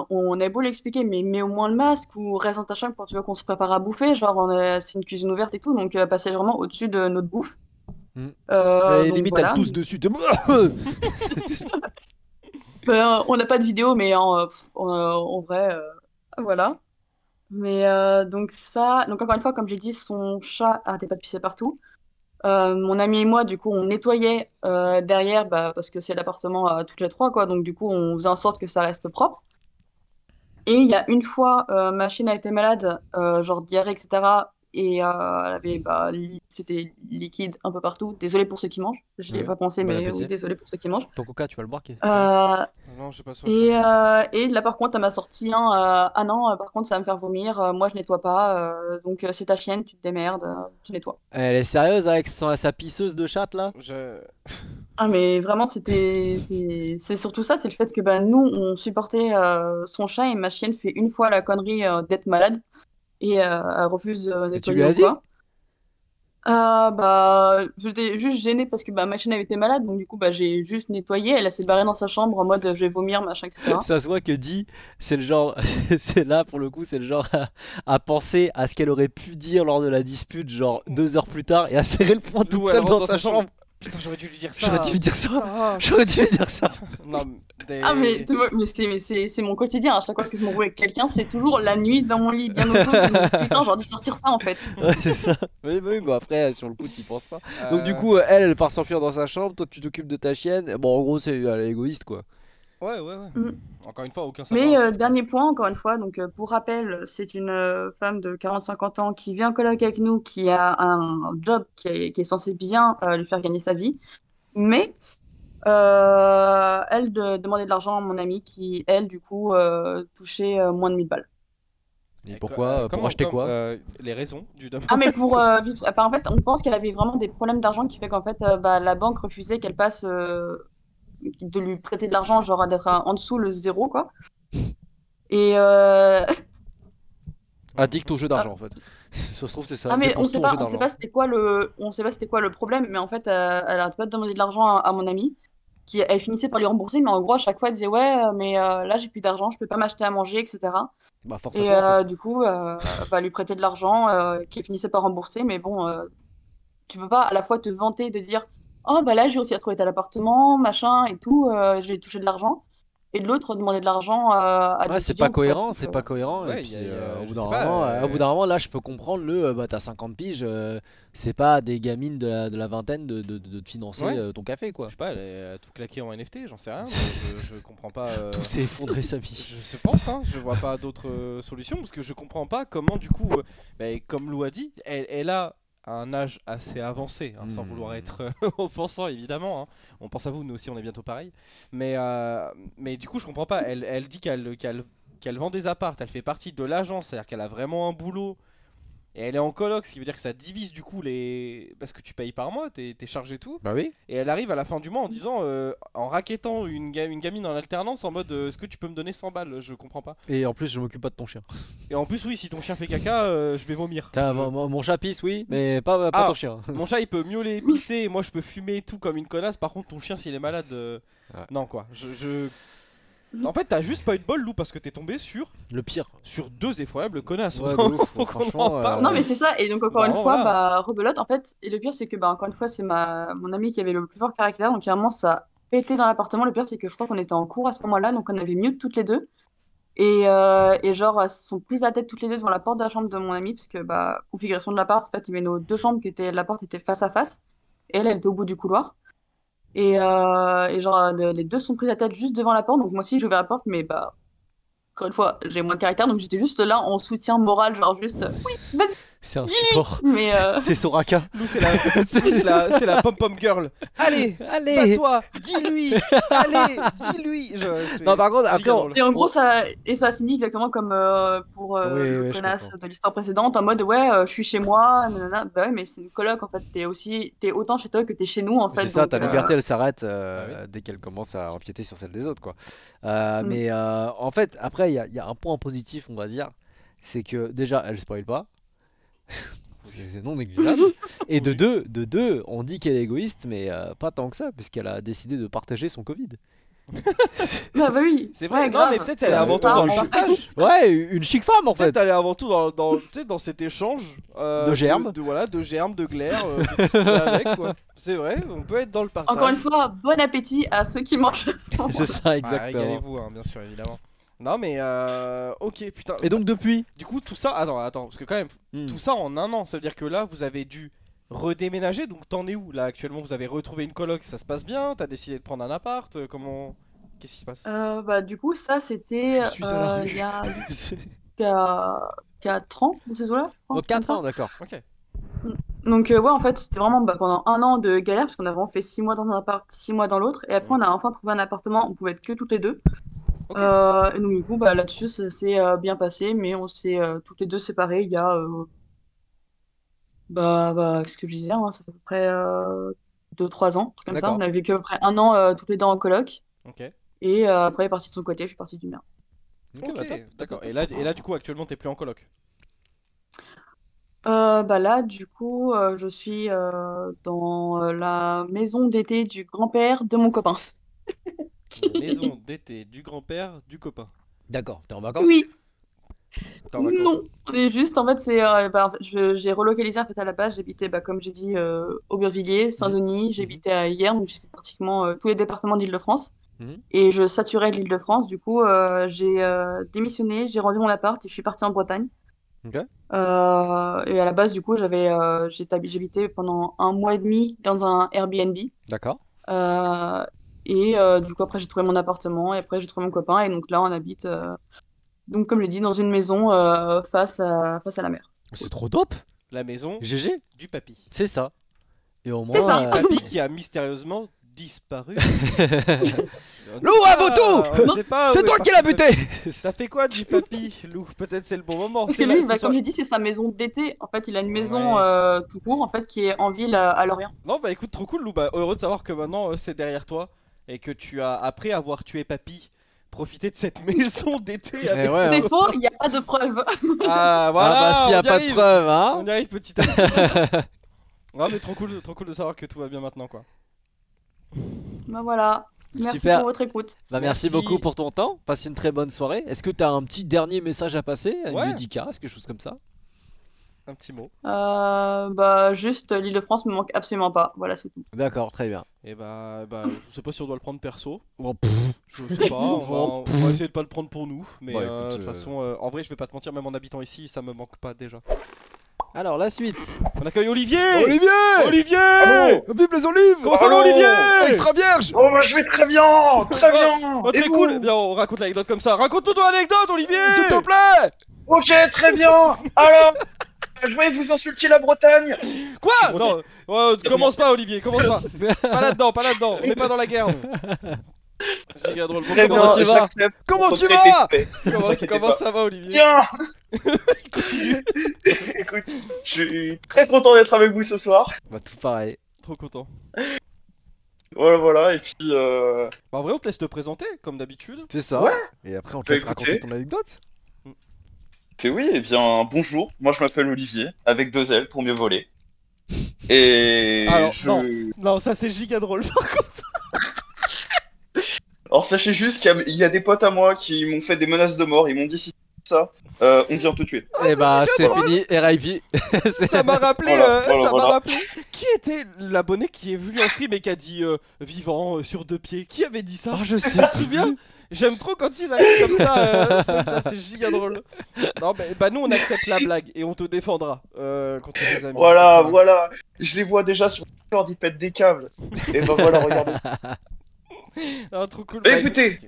[SPEAKER 3] on a beau l'expliquer, mais mets au moins le masque ou reste dans ta chambre quand tu vois qu'on se prépare à bouffer. Genre, c'est une cuisine ouverte et tout, donc passer vraiment au-dessus de notre bouffe.
[SPEAKER 1] Mm. Et
[SPEAKER 3] Donc
[SPEAKER 1] limite, elle
[SPEAKER 3] voilà.
[SPEAKER 1] tousse dessus.
[SPEAKER 3] On n'a pas de vidéo, mais en vrai, voilà. Mais donc ça, donc encore une fois, comme j'ai dit, son chat arrêtait pas de pisser partout. Mon ami et moi, du coup, on nettoyait derrière, bah, parce que c'est l'appartement à toutes les trois, quoi. Donc du coup, on faisait en sorte que ça reste propre. Et il y a une fois, ma chienne a été malade, genre diarrhée, etc. Et elle avait, bah, c'était liquide un peu partout. Désolée pour ceux qui mangent. J'y ai
[SPEAKER 1] Ouais.
[SPEAKER 3] pas pensé,
[SPEAKER 1] Bon
[SPEAKER 3] mais oui,
[SPEAKER 1] appétit.
[SPEAKER 3] désolée pour ceux qui mangent.
[SPEAKER 1] Ton coca, tu vas le boire,
[SPEAKER 3] Euh,
[SPEAKER 2] Non, j'ai pas soif. Hein.
[SPEAKER 3] et là, par contre, elle m'a sorti un ah non, par contre, ça va me faire vomir. Moi, je nettoie pas. Donc, c'est ta chienne, tu te démerdes, tu nettoies.
[SPEAKER 1] Elle est sérieuse avec sa pisseuse de chatte là?
[SPEAKER 2] Je...
[SPEAKER 3] Ah, mais vraiment, c'est surtout ça, c'est le fait que bah, nous, on supportait son chat et ma chienne fait une fois la connerie d'être malade et elle refuse de
[SPEAKER 1] Et tu lui
[SPEAKER 3] nettoyer
[SPEAKER 1] as
[SPEAKER 3] ou
[SPEAKER 1] dit?
[SPEAKER 3] quoi. Bah, j'étais juste gênée parce que bah, ma chienne avait été malade, donc du coup, bah, j'ai juste nettoyé. Elle s'est barrée dans sa chambre en mode je vais vomir, machin, etc.
[SPEAKER 1] Ça se voit que Di, c'est le genre, c'est là pour le coup, c'est le genre à penser à ce qu'elle aurait pu dire lors de la dispute, genre 2 heures plus tard, et à serrer le poing toute
[SPEAKER 2] Lou, elle
[SPEAKER 1] seule
[SPEAKER 2] rentre
[SPEAKER 1] dans sa chambre.
[SPEAKER 2] Putain, j'aurais dû lui dire ça.
[SPEAKER 1] J'aurais dû lui dire ça.
[SPEAKER 2] Ah,
[SPEAKER 1] J'aurais dû lui dire ça.
[SPEAKER 2] non, des...
[SPEAKER 3] Ah, mais c'est mon quotidien. À chaque fois que je m'embrouille avec quelqu'un, c'est toujours la nuit dans mon lit, bien au chaud. Je me dis, putain, j'aurais dû sortir ça en fait.
[SPEAKER 1] Ouais, c'est ça. Oui, oui, bon après, sur le coup, t'y penses pas. Donc du
[SPEAKER 2] Euh,
[SPEAKER 1] coup, elle part s'enfuir dans sa chambre, toi tu t'occupes de ta chienne. Bon, en gros, elle est égoïste quoi.
[SPEAKER 2] Ouais, ouais, ouais.
[SPEAKER 3] Mm.
[SPEAKER 2] Encore une fois, aucun
[SPEAKER 3] Mais
[SPEAKER 2] savoir.
[SPEAKER 3] dernier point, encore une fois, donc pour rappel, c'est une femme de 40-50 ans qui vit en coloc avec nous, qui a un job qui est censé bien lui faire gagner sa vie. Mais elle demandait de l'argent à mon amie qui, elle, du coup, touchait moins de 1000 balles.
[SPEAKER 1] Et pourquoi? Pour acheter quoi?
[SPEAKER 2] Les raisons du demande.
[SPEAKER 3] Ah, mais pour vivre. En fait, on pense qu'elle avait vraiment des problèmes d'argent qui fait qu'en fait, bah, la banque refusait qu'elle passe de lui prêter de l'argent, genre d'être en dessous le zéro, quoi. Et
[SPEAKER 1] Addict au jeu
[SPEAKER 3] ah,
[SPEAKER 1] d'argent en fait. Ça se trouve, c'est ça.
[SPEAKER 3] ah,
[SPEAKER 1] Elle
[SPEAKER 3] mais
[SPEAKER 1] dépense tout en jeu
[SPEAKER 3] on sait
[SPEAKER 1] d'argent.
[SPEAKER 3] pas c'était quoi le problème, mais en fait, elle arrête pas de demander de l'argent à mon amie, qui elle finissait par lui rembourser, mais en gros, à chaque fois, elle disait ouais, mais là, j'ai plus d'argent, je peux pas m'acheter à manger, etc.
[SPEAKER 1] Bah, force à
[SPEAKER 3] Et
[SPEAKER 1] toi en fait.
[SPEAKER 3] du coup, bah, lui prêter de l'argent, qui finissait par rembourser, mais bon. Tu peux pas à la fois te vanter de dire oh bah là j'ai réussi à trouver tel appartement machin et tout j'ai touché de l'argent et de l'autre demander de l'argent à
[SPEAKER 1] Ouais,
[SPEAKER 3] des étudiants pour faire des trucs,
[SPEAKER 1] c'est pas cohérent. Et
[SPEAKER 2] Ouais,
[SPEAKER 1] puis
[SPEAKER 2] je sais pas.
[SPEAKER 1] au bout d'un moment, là, je peux comprendre bah, t'as 50 piges, c'est pas des gamines de la vingtaine de te financer
[SPEAKER 2] Ouais.
[SPEAKER 1] ton café quoi.
[SPEAKER 2] Je sais pas, elle a tout claqué en NFT, j'en sais rien. Je comprends pas.
[SPEAKER 1] Tout s'est effondré sa vie.
[SPEAKER 2] Je pense, hein, je vois pas d'autres solutions parce que je comprends pas comment, du coup, bah, comme Lou a dit, elle a un âge assez avancé, hein, sans vouloir être offensant évidemment. Hein. On pense à vous, nous aussi, on est bientôt pareil. Mais du coup, je comprends pas. Elle dit qu'elle vend des apparts, elle fait partie de l'agence, c'est-à-dire qu'elle a vraiment un boulot. Et elle est en coloc, ce qui veut dire que ça divise du coup les. Parce que tu payes par mois, tes charges et tout.
[SPEAKER 1] Bah oui.
[SPEAKER 2] Et elle arrive à la fin du mois en disant, en rackettant une gamine en alternance en mode est-ce que tu peux me donner 100 balles? Je comprends pas.
[SPEAKER 1] Et en plus, je m'occupe pas de ton chien.
[SPEAKER 2] Et en plus, oui, si ton chien fait caca, je vais vomir.
[SPEAKER 1] Mon chat pisse, oui, mais pas
[SPEAKER 2] Ah,
[SPEAKER 1] ton chien.
[SPEAKER 2] mon chat il peut miauler, pisser, et moi je peux fumer et tout comme une connasse. Par contre, ton chien s'il est malade,
[SPEAKER 1] Ouais.
[SPEAKER 2] non quoi. En fait, t'as juste pas eu de bol, Lou, parce que t'es tombé
[SPEAKER 1] Le pire.
[SPEAKER 2] sur deux effroyables connasses.
[SPEAKER 1] Ouais, de ouf.
[SPEAKER 2] Faut qu'on
[SPEAKER 1] Franchement,
[SPEAKER 2] en parle.
[SPEAKER 3] non mais c'est ça et donc encore
[SPEAKER 2] Bah,
[SPEAKER 3] une fois
[SPEAKER 2] voilà.
[SPEAKER 3] bah rebelote en fait et le pire c'est que bah encore une fois c'est mon ami qui avait le plus fort caractère donc à un moment ça a pété dans l'appartement le pire c'est que je crois qu'on était en cours à ce moment-là donc on avait mute toutes les deux et genre elles se sont prises la tête toutes les deux devant la porte de la chambre de mon ami parce que bah configuration de l'appart en fait il y avait nos deux chambres la porte était face à face et elle était au bout du couloir. Et genre, les deux sont prises la tête juste devant la porte. Donc, moi aussi, j'ouvrais la porte, mais bah, encore une fois, j'ai moins de caractère. Donc, j'étais juste là en soutien moral, genre juste, oui, vas-y,
[SPEAKER 1] c'est un
[SPEAKER 3] dis-lui.
[SPEAKER 1] support.
[SPEAKER 3] Mais
[SPEAKER 1] C'est Soraka.
[SPEAKER 2] Lou, c'est la pom-pom girl. Allez,
[SPEAKER 1] Allez.
[SPEAKER 2] toi, dis-lui. Allez, dis-lui.
[SPEAKER 1] Non, par contre, après,
[SPEAKER 2] giga drôle.
[SPEAKER 3] et en gros, ça a fini exactement comme pour
[SPEAKER 1] Oui,
[SPEAKER 3] le
[SPEAKER 1] oui, je
[SPEAKER 3] connasse
[SPEAKER 1] comprends.
[SPEAKER 3] de l'histoire précédente, en mode, ouais, je suis chez moi, nanana. Bah ouais, mais c'est une coloc, en fait. T'es autant chez toi que t'es chez nous, en fait.
[SPEAKER 1] C'est ça,
[SPEAKER 3] Donc,
[SPEAKER 1] ta liberté elle s'arrête
[SPEAKER 2] Bah oui.
[SPEAKER 1] dès qu'elle commence à empiéter sur celle des autres quoi.
[SPEAKER 3] Mm.
[SPEAKER 1] Mais en fait, après il y a un point positif on va dire, c'est que déjà elle spoil pas, c'est non négligeable. Et
[SPEAKER 2] Oui.
[SPEAKER 1] de deux, on dit qu'elle est égoïste, mais pas tant que ça, puisqu'elle a décidé de partager son Covid.
[SPEAKER 3] Bah oui.
[SPEAKER 2] C'est vrai,
[SPEAKER 3] Ouais,
[SPEAKER 2] non, mais
[SPEAKER 3] grave.
[SPEAKER 2] peut-être elle est avant tout
[SPEAKER 3] Ça,
[SPEAKER 2] dans le
[SPEAKER 3] on-
[SPEAKER 2] partage.
[SPEAKER 1] Ouais, une chic femme en
[SPEAKER 2] Peut-être
[SPEAKER 1] fait.
[SPEAKER 2] elle est avant tout tu sais, dans cet échange
[SPEAKER 1] De germes.
[SPEAKER 2] voilà, de germes, de glaire, de tout ce qui va avec, quoi. C'est vrai, on peut être dans le partage.
[SPEAKER 3] Encore une fois, bon appétit à ceux qui mangent à ce
[SPEAKER 1] C'est
[SPEAKER 3] moment.
[SPEAKER 1] ça
[SPEAKER 2] Bah,
[SPEAKER 1] exactement.
[SPEAKER 2] régalez-vous, hein, bien sûr, évidemment. Non mais ok putain.
[SPEAKER 1] Et donc depuis
[SPEAKER 2] Du coup tout ça, attends, parce que quand même, tout ça en un an, ça veut dire que là vous avez dû redéménager, donc t'en es où là actuellement? Vous avez retrouvé une coloc, ça se passe bien? T'as décidé de prendre un appart? Comment... Qu'est-ce qui se passe?
[SPEAKER 3] Bah, du coup, ça, c'était
[SPEAKER 1] Je suis à la rue.
[SPEAKER 3] il y a 4 ans, dans ces eaux-là, je crois,
[SPEAKER 1] Oh,
[SPEAKER 3] comme
[SPEAKER 1] 4
[SPEAKER 3] ça.
[SPEAKER 1] ans, d'accord.
[SPEAKER 2] Ok.
[SPEAKER 3] Donc, ouais, en fait, c'était vraiment pendant un an de galère, parce qu'on a vraiment fait 6 mois dans un appart, 6 mois dans l'autre. Et après, on a enfin trouvé un appartement, on pouvait être que toutes les deux.
[SPEAKER 2] Ok.
[SPEAKER 3] Et donc, du coup, bah, là-dessus, ça s'est bien passé, mais on s'est toutes les deux séparées il y a, qu'est-ce que je disais, hein, ça fait à peu près 2-3 ans, un truc comme ça.
[SPEAKER 1] D'accord.
[SPEAKER 3] On a vécu à peu près un an toutes les deux en coloc.
[SPEAKER 2] Ok.
[SPEAKER 3] Et après, elle est partie de son côté, je suis partie du mien.
[SPEAKER 1] Ok, bah, top,
[SPEAKER 2] D'accord.
[SPEAKER 1] top,
[SPEAKER 2] Et
[SPEAKER 1] top.
[SPEAKER 2] là du coup actuellement t'es plus en coloc?
[SPEAKER 3] Bah là, du coup, je suis dans la maison d'été du grand-père de mon copain.
[SPEAKER 2] La maison d'été du grand-père du copain.
[SPEAKER 1] D'accord, t'es en vacances?
[SPEAKER 3] Oui,
[SPEAKER 2] T'es en vacances?
[SPEAKER 3] non, on est juste, en fait, en fait, j'ai relocalisé, en fait, à la base, j'habitais, comme j'ai dit, Aubervilliers,
[SPEAKER 1] Mhm.
[SPEAKER 3] Saint-Denis, j'habitais à Hyères, donc j'ai fait pratiquement tous les départements d'Île-de-France.
[SPEAKER 1] Mhm.
[SPEAKER 3] Et je saturais de l'Île-de-France, du coup, j'ai démissionné, j'ai rendu mon appart et je suis partie en Bretagne.
[SPEAKER 1] Ok.
[SPEAKER 3] Et à la base, du coup, j'habitais pendant un mois et demi dans un Airbnb.
[SPEAKER 1] D'accord.
[SPEAKER 3] Euh, et du coup, après, j'ai trouvé mon appartement et après, j'ai trouvé mon copain. Et donc là, on habite, donc, comme je l'ai dit, dans une maison face à la mer.
[SPEAKER 1] C'est trop top.
[SPEAKER 2] La maison
[SPEAKER 1] GG,
[SPEAKER 2] du papy.
[SPEAKER 1] c'est ça. Et au
[SPEAKER 3] C'est
[SPEAKER 1] moins.
[SPEAKER 3] ça.
[SPEAKER 2] Papy qui a mystérieusement disparu.
[SPEAKER 1] Lou, à vos tours.
[SPEAKER 2] On sait pas
[SPEAKER 1] C'est
[SPEAKER 2] où est
[SPEAKER 1] toi qui
[SPEAKER 2] parti
[SPEAKER 1] l'as buté.
[SPEAKER 2] Ça fait quoi du papy, Lou? Peut-être c'est le bon moment.
[SPEAKER 3] Parce que lui, comme j'ai dit, c'est sa maison d'été. En fait, il a une maison
[SPEAKER 2] Ouais.
[SPEAKER 3] tout court, en fait, qui est en ville à Lorient.
[SPEAKER 2] Non bah écoute, trop cool Lou, bah heureux de savoir que maintenant c'est derrière toi et que tu as, après avoir tué papy, profité de cette maison d'été avec
[SPEAKER 1] ouais,
[SPEAKER 3] C'est
[SPEAKER 1] hein.
[SPEAKER 3] faux, il n'y a pas de preuve.
[SPEAKER 2] Ah voilà,
[SPEAKER 1] Ah bah s'il y a
[SPEAKER 2] on y
[SPEAKER 1] pas de
[SPEAKER 2] arrive.
[SPEAKER 1] preuve, hein.
[SPEAKER 2] On y arrive petit à petit. Ouais mais trop cool de savoir que tout va bien maintenant quoi.
[SPEAKER 3] Bah voilà. Merci
[SPEAKER 1] Super.
[SPEAKER 3] pour votre écoute.
[SPEAKER 1] Bah merci
[SPEAKER 2] Merci.
[SPEAKER 1] beaucoup pour ton temps. Passe une très bonne soirée. Est-ce que t'as un petit dernier message à passer, une
[SPEAKER 2] Ouais.
[SPEAKER 1] dédicace, quelque chose comme ça?
[SPEAKER 2] Un petit mot.
[SPEAKER 3] Bah juste, l'Île-de-France me manque absolument pas. Voilà, c'est tout.
[SPEAKER 1] D'accord, très bien.
[SPEAKER 2] Et bah je sais pas si on doit le prendre perso.
[SPEAKER 1] Bon,
[SPEAKER 2] Je sais pas, on va essayer de pas le prendre pour nous. Mais
[SPEAKER 1] Ouais,
[SPEAKER 2] de
[SPEAKER 1] écoute,
[SPEAKER 2] toute façon, en vrai je vais pas te mentir, même en habitant ici, ça me manque pas déjà.
[SPEAKER 1] alors la suite.
[SPEAKER 2] On accueille Olivier.
[SPEAKER 1] Olivier.
[SPEAKER 2] Olivier.
[SPEAKER 4] Allô.
[SPEAKER 1] Vive les olives.
[SPEAKER 2] Comment ça va
[SPEAKER 4] Allô.
[SPEAKER 2] Olivier?
[SPEAKER 1] Extra vierge.
[SPEAKER 4] Oh, moi je vais très bien, très bien.
[SPEAKER 2] Oh,
[SPEAKER 4] Et
[SPEAKER 2] très
[SPEAKER 4] vous?
[SPEAKER 2] cool. Eh bien on raconte l'anecdote comme ça. Raconte-nous ton anecdote Olivier.
[SPEAKER 1] S'il te plaît.
[SPEAKER 4] Ok, très bien. Alors, je voyais que vous insultiez la Bretagne.
[SPEAKER 2] Quoi? Non, commence pas Olivier, commence pas. Pas là-dedans, on n'est pas dans la guerre. Giga drôle. Bon,
[SPEAKER 4] Très
[SPEAKER 2] comment
[SPEAKER 4] bien,
[SPEAKER 1] tu vas?
[SPEAKER 4] j'accepte.
[SPEAKER 1] Comment
[SPEAKER 4] Votre
[SPEAKER 1] tu
[SPEAKER 4] traité
[SPEAKER 1] vas?
[SPEAKER 4] de paix.
[SPEAKER 2] comment,
[SPEAKER 4] T'inquiétez
[SPEAKER 2] comment
[SPEAKER 4] pas.
[SPEAKER 2] ça va Olivier?
[SPEAKER 4] Bien.
[SPEAKER 2] Continue.
[SPEAKER 4] Écoute, je suis très content d'être avec vous ce soir.
[SPEAKER 1] Bah tout pareil.
[SPEAKER 2] Trop content.
[SPEAKER 4] Voilà, et puis
[SPEAKER 2] Bah, en vrai on te laisse te présenter comme d'habitude.
[SPEAKER 1] C'est ça.
[SPEAKER 4] Ouais.
[SPEAKER 1] Et après on te
[SPEAKER 4] Bah,
[SPEAKER 1] laisse raconter
[SPEAKER 4] écoutez.
[SPEAKER 1] ton anecdote.
[SPEAKER 4] c'est oui, eh bien, bonjour. Moi je m'appelle Olivier, avec 2 L pour mieux voler. Et
[SPEAKER 2] Alors,
[SPEAKER 4] je...
[SPEAKER 2] Non ça c'est giga drôle par contre.
[SPEAKER 4] Alors sachez juste qu'il y a des potes à moi qui m'ont fait des menaces de mort. Ils m'ont dit si ça, on vient te tuer.
[SPEAKER 1] Et bah c'est fini. RIP.
[SPEAKER 2] Ça m'a rappelé,
[SPEAKER 4] Voilà.
[SPEAKER 2] rappelé. Qui était l'abonné qui est venu en stream et qui a dit vivant sur 2 pieds? Qui avait dit ça?
[SPEAKER 1] Oh je
[SPEAKER 2] Tu
[SPEAKER 1] sais.
[SPEAKER 2] te souviens? J'aime trop quand ils arrivent comme ça, sur le chat, c'est giga drôle. Non, mais bah nous on accepte la blague et on te défendra contre tes amis.
[SPEAKER 4] Voilà,
[SPEAKER 2] Parce que-
[SPEAKER 4] voilà. Je les vois déjà sur Discord, ils pètent des câbles. Et ben voilà, regardez.
[SPEAKER 2] Ah, trop cool.
[SPEAKER 4] Bah, écoutez,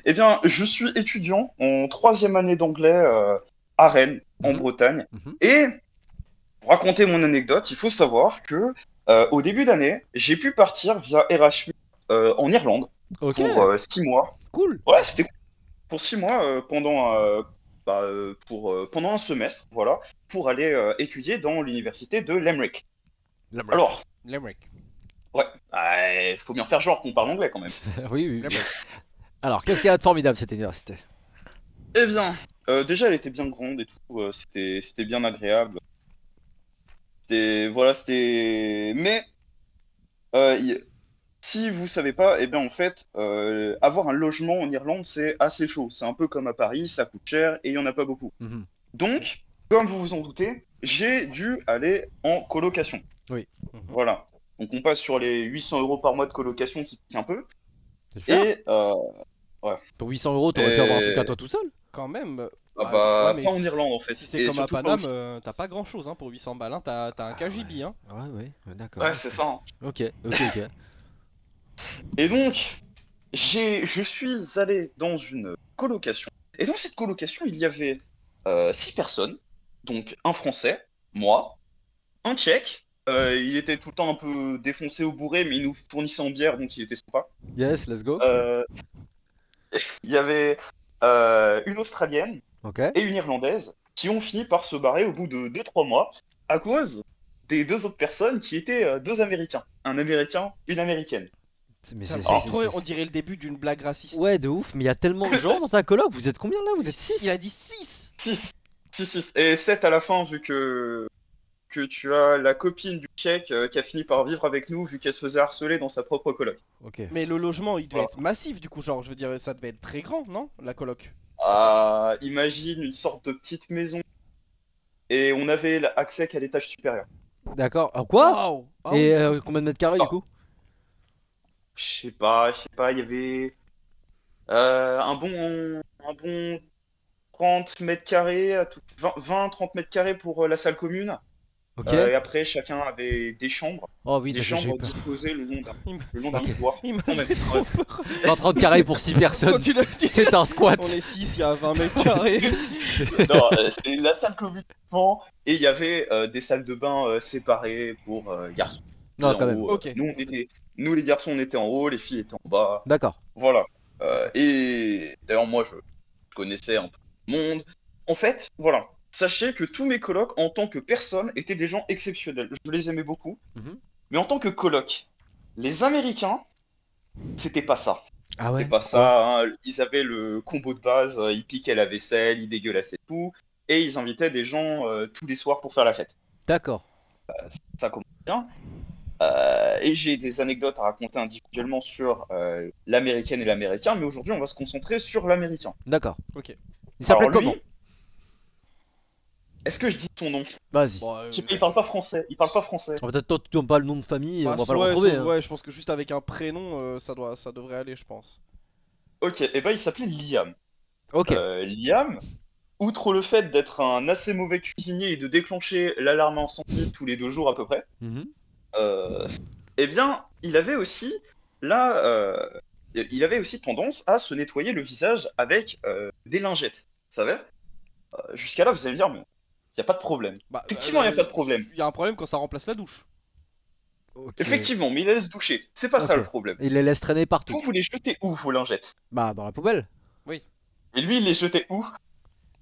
[SPEAKER 4] eh bien, je suis étudiant en 3e année d'anglais à Rennes, en
[SPEAKER 1] Mhm.
[SPEAKER 4] Bretagne.
[SPEAKER 1] Mhm.
[SPEAKER 4] Et pour raconter mon anecdote, il faut savoir que au début d'année, j'ai pu partir via Erasmus en Irlande
[SPEAKER 1] Ok.
[SPEAKER 4] pour 6 mois.
[SPEAKER 1] Cool.
[SPEAKER 4] Ouais, c'était cool. Pour 6 mois pendant un semestre, voilà, pour aller étudier dans l'université de Limerick. Alors,
[SPEAKER 2] Limerick.
[SPEAKER 4] ouais, faut bien faire genre qu'on parle anglais quand même.
[SPEAKER 1] Oui oui.
[SPEAKER 2] Limerick.
[SPEAKER 1] Alors qu'est-ce qu'il y a de formidable cette université?
[SPEAKER 4] Eh bien, déjà elle était bien grande et tout, c'était bien agréable. C'était. Mais si vous savez pas, eh bien en fait, avoir un logement en Irlande c'est assez chaud. C'est un peu comme à Paris, ça coûte cher et il y en a pas beaucoup.
[SPEAKER 1] Mhm.
[SPEAKER 4] Donc, comme vous vous en doutez, j'ai dû aller en colocation.
[SPEAKER 1] Oui.
[SPEAKER 4] Voilà. Donc on passe sur les 800 € par mois de colocation qui pique un peu.
[SPEAKER 1] C'est cher.
[SPEAKER 4] Et
[SPEAKER 1] Pour 800 euros, t'aurais pu avoir un truc à toi tout seul.
[SPEAKER 2] Quand même.
[SPEAKER 4] Ah bah,
[SPEAKER 2] mais
[SPEAKER 4] pas en Irlande en fait.
[SPEAKER 2] Si c'est
[SPEAKER 4] Et
[SPEAKER 2] comme à
[SPEAKER 4] surtout pas
[SPEAKER 2] Paname,
[SPEAKER 4] aussi.
[SPEAKER 2] t'as pas grand chose hein, pour 800 balles. Hein. T'as un KGB. Hein.
[SPEAKER 1] Ouais, d'accord.
[SPEAKER 4] Ouais, c'est ça. Hein.
[SPEAKER 1] Ok.
[SPEAKER 4] Et donc, je suis allé dans une colocation. Et dans cette colocation, il y avait 6 personnes. Donc un Français, moi, un Tchèque. Il était tout le temps un peu défoncé au bourré, mais il nous fournissait en bière, donc il était sympa.
[SPEAKER 1] Yes, let's go.
[SPEAKER 4] Il y avait une Australienne
[SPEAKER 1] Ok.
[SPEAKER 4] et une Irlandaise qui ont fini par se barrer au bout de 2-3 mois à cause des 2 autres personnes qui étaient 2 Américains. Un Américain, une Américaine.
[SPEAKER 1] Mais
[SPEAKER 2] On dirait le début d'une blague raciste.
[SPEAKER 1] Ouais, de ouf, mais il y a tellement de gens dans ta coloc. Vous êtes combien là? Vous êtes 6?
[SPEAKER 2] Il a dit 6.
[SPEAKER 4] 6. Et 7 à la fin, vu que tu as la copine du Tchèque qui a fini par vivre avec nous, vu qu'elle se faisait harceler dans sa propre coloc.
[SPEAKER 1] Ok.
[SPEAKER 2] Mais le logement, il devait être massif du coup, genre, je veux dire, ça devait être très grand, non? La coloc.
[SPEAKER 4] Imagine une sorte de petite maison. Et on avait accès qu'à l'étage supérieur.
[SPEAKER 1] D'accord. Quoi?
[SPEAKER 2] Waouh. Ah
[SPEAKER 1] Et
[SPEAKER 2] oui.
[SPEAKER 1] combien de mètres carrés du coup?
[SPEAKER 4] Je sais pas, il y avait un bon 30 mètres carrés, 20-30 mètres carrés pour la salle commune.
[SPEAKER 1] Ok.
[SPEAKER 4] Et après, chacun avait des chambres.
[SPEAKER 1] Oh oui,
[SPEAKER 4] Des
[SPEAKER 1] j'ai
[SPEAKER 4] chambres
[SPEAKER 1] peur.
[SPEAKER 4] disposées le long d'un
[SPEAKER 1] Ok.
[SPEAKER 4] couloir.
[SPEAKER 2] Il m'a
[SPEAKER 4] Non, mais-
[SPEAKER 2] fait trop peur.
[SPEAKER 1] 130 carrés pour 6
[SPEAKER 2] Quand
[SPEAKER 1] personnes.
[SPEAKER 2] tu l'as dit,
[SPEAKER 1] C'est un squat.
[SPEAKER 2] on est 6, il y a 20 mètres carrés.
[SPEAKER 4] Non, c'était la salle commune et il y avait des salles de bain séparées pour garçons.
[SPEAKER 1] Non,
[SPEAKER 4] En
[SPEAKER 1] quand même.
[SPEAKER 4] haut,
[SPEAKER 2] Ok.
[SPEAKER 4] Nous les garçons on était en haut, les filles étaient en bas.
[SPEAKER 1] D'accord.
[SPEAKER 4] Voilà. Et d'ailleurs moi je connaissais un peu tout le monde. En fait, voilà. Sachez que tous mes colocs en tant que personne étaient des gens exceptionnels. Je les aimais beaucoup.
[SPEAKER 1] Mhm.
[SPEAKER 4] Mais en tant que coloc, les Américains, c'était pas ça.
[SPEAKER 1] Ah ouais.
[SPEAKER 4] C'est pas ça, hein. Ils avaient le combo de base, ils piquaient la vaisselle, ils dégueulassaient tout, et ils invitaient des gens tous les soirs pour faire la fête.
[SPEAKER 1] D'accord.
[SPEAKER 4] Ça commence bien. Et j'ai des anecdotes à raconter individuellement sur l'américaine et l'américain, mais aujourd'hui on va se concentrer sur l'américain.
[SPEAKER 1] D'accord.
[SPEAKER 2] Ok.
[SPEAKER 1] Il s'appelait
[SPEAKER 4] Alors, lui,
[SPEAKER 1] comment?
[SPEAKER 4] Est-ce que je dis son nom?
[SPEAKER 1] Vas-y.
[SPEAKER 2] Bon,
[SPEAKER 4] Je sais pas, il parle pas français. Il parle pas français.
[SPEAKER 1] Peut-être toi tu donnes pas le nom de famille,
[SPEAKER 2] bah,
[SPEAKER 1] on va pas le
[SPEAKER 2] ouais,
[SPEAKER 1] retrouver. Hein.
[SPEAKER 2] ouais, je pense que juste avec un prénom, ça devrait aller, je pense.
[SPEAKER 4] Ok, et ben il s'appelait Liam.
[SPEAKER 1] Ok.
[SPEAKER 4] Liam, outre le fait d'être un assez mauvais cuisinier et de déclencher l'alarme incendie tous les 2 jours à peu près,
[SPEAKER 1] Mhm.
[SPEAKER 4] eh bien, il avait aussi tendance à se nettoyer le visage avec des lingettes. Vous savez? Jusqu'à là, vous allez me dire, mais il n'y a pas de problème.
[SPEAKER 2] Bah,
[SPEAKER 4] Effectivement, y a pas de problème.
[SPEAKER 2] Il y a un problème quand ça remplace la douche.
[SPEAKER 1] Ok.
[SPEAKER 4] Effectivement, mais il laisse doucher. C'est pas ça
[SPEAKER 1] Ok.
[SPEAKER 4] le problème.
[SPEAKER 1] Il les laisse traîner partout.
[SPEAKER 4] Vous les jetez où, vos lingettes?
[SPEAKER 1] Bah, dans la poubelle.
[SPEAKER 4] Et lui, il les jetait où?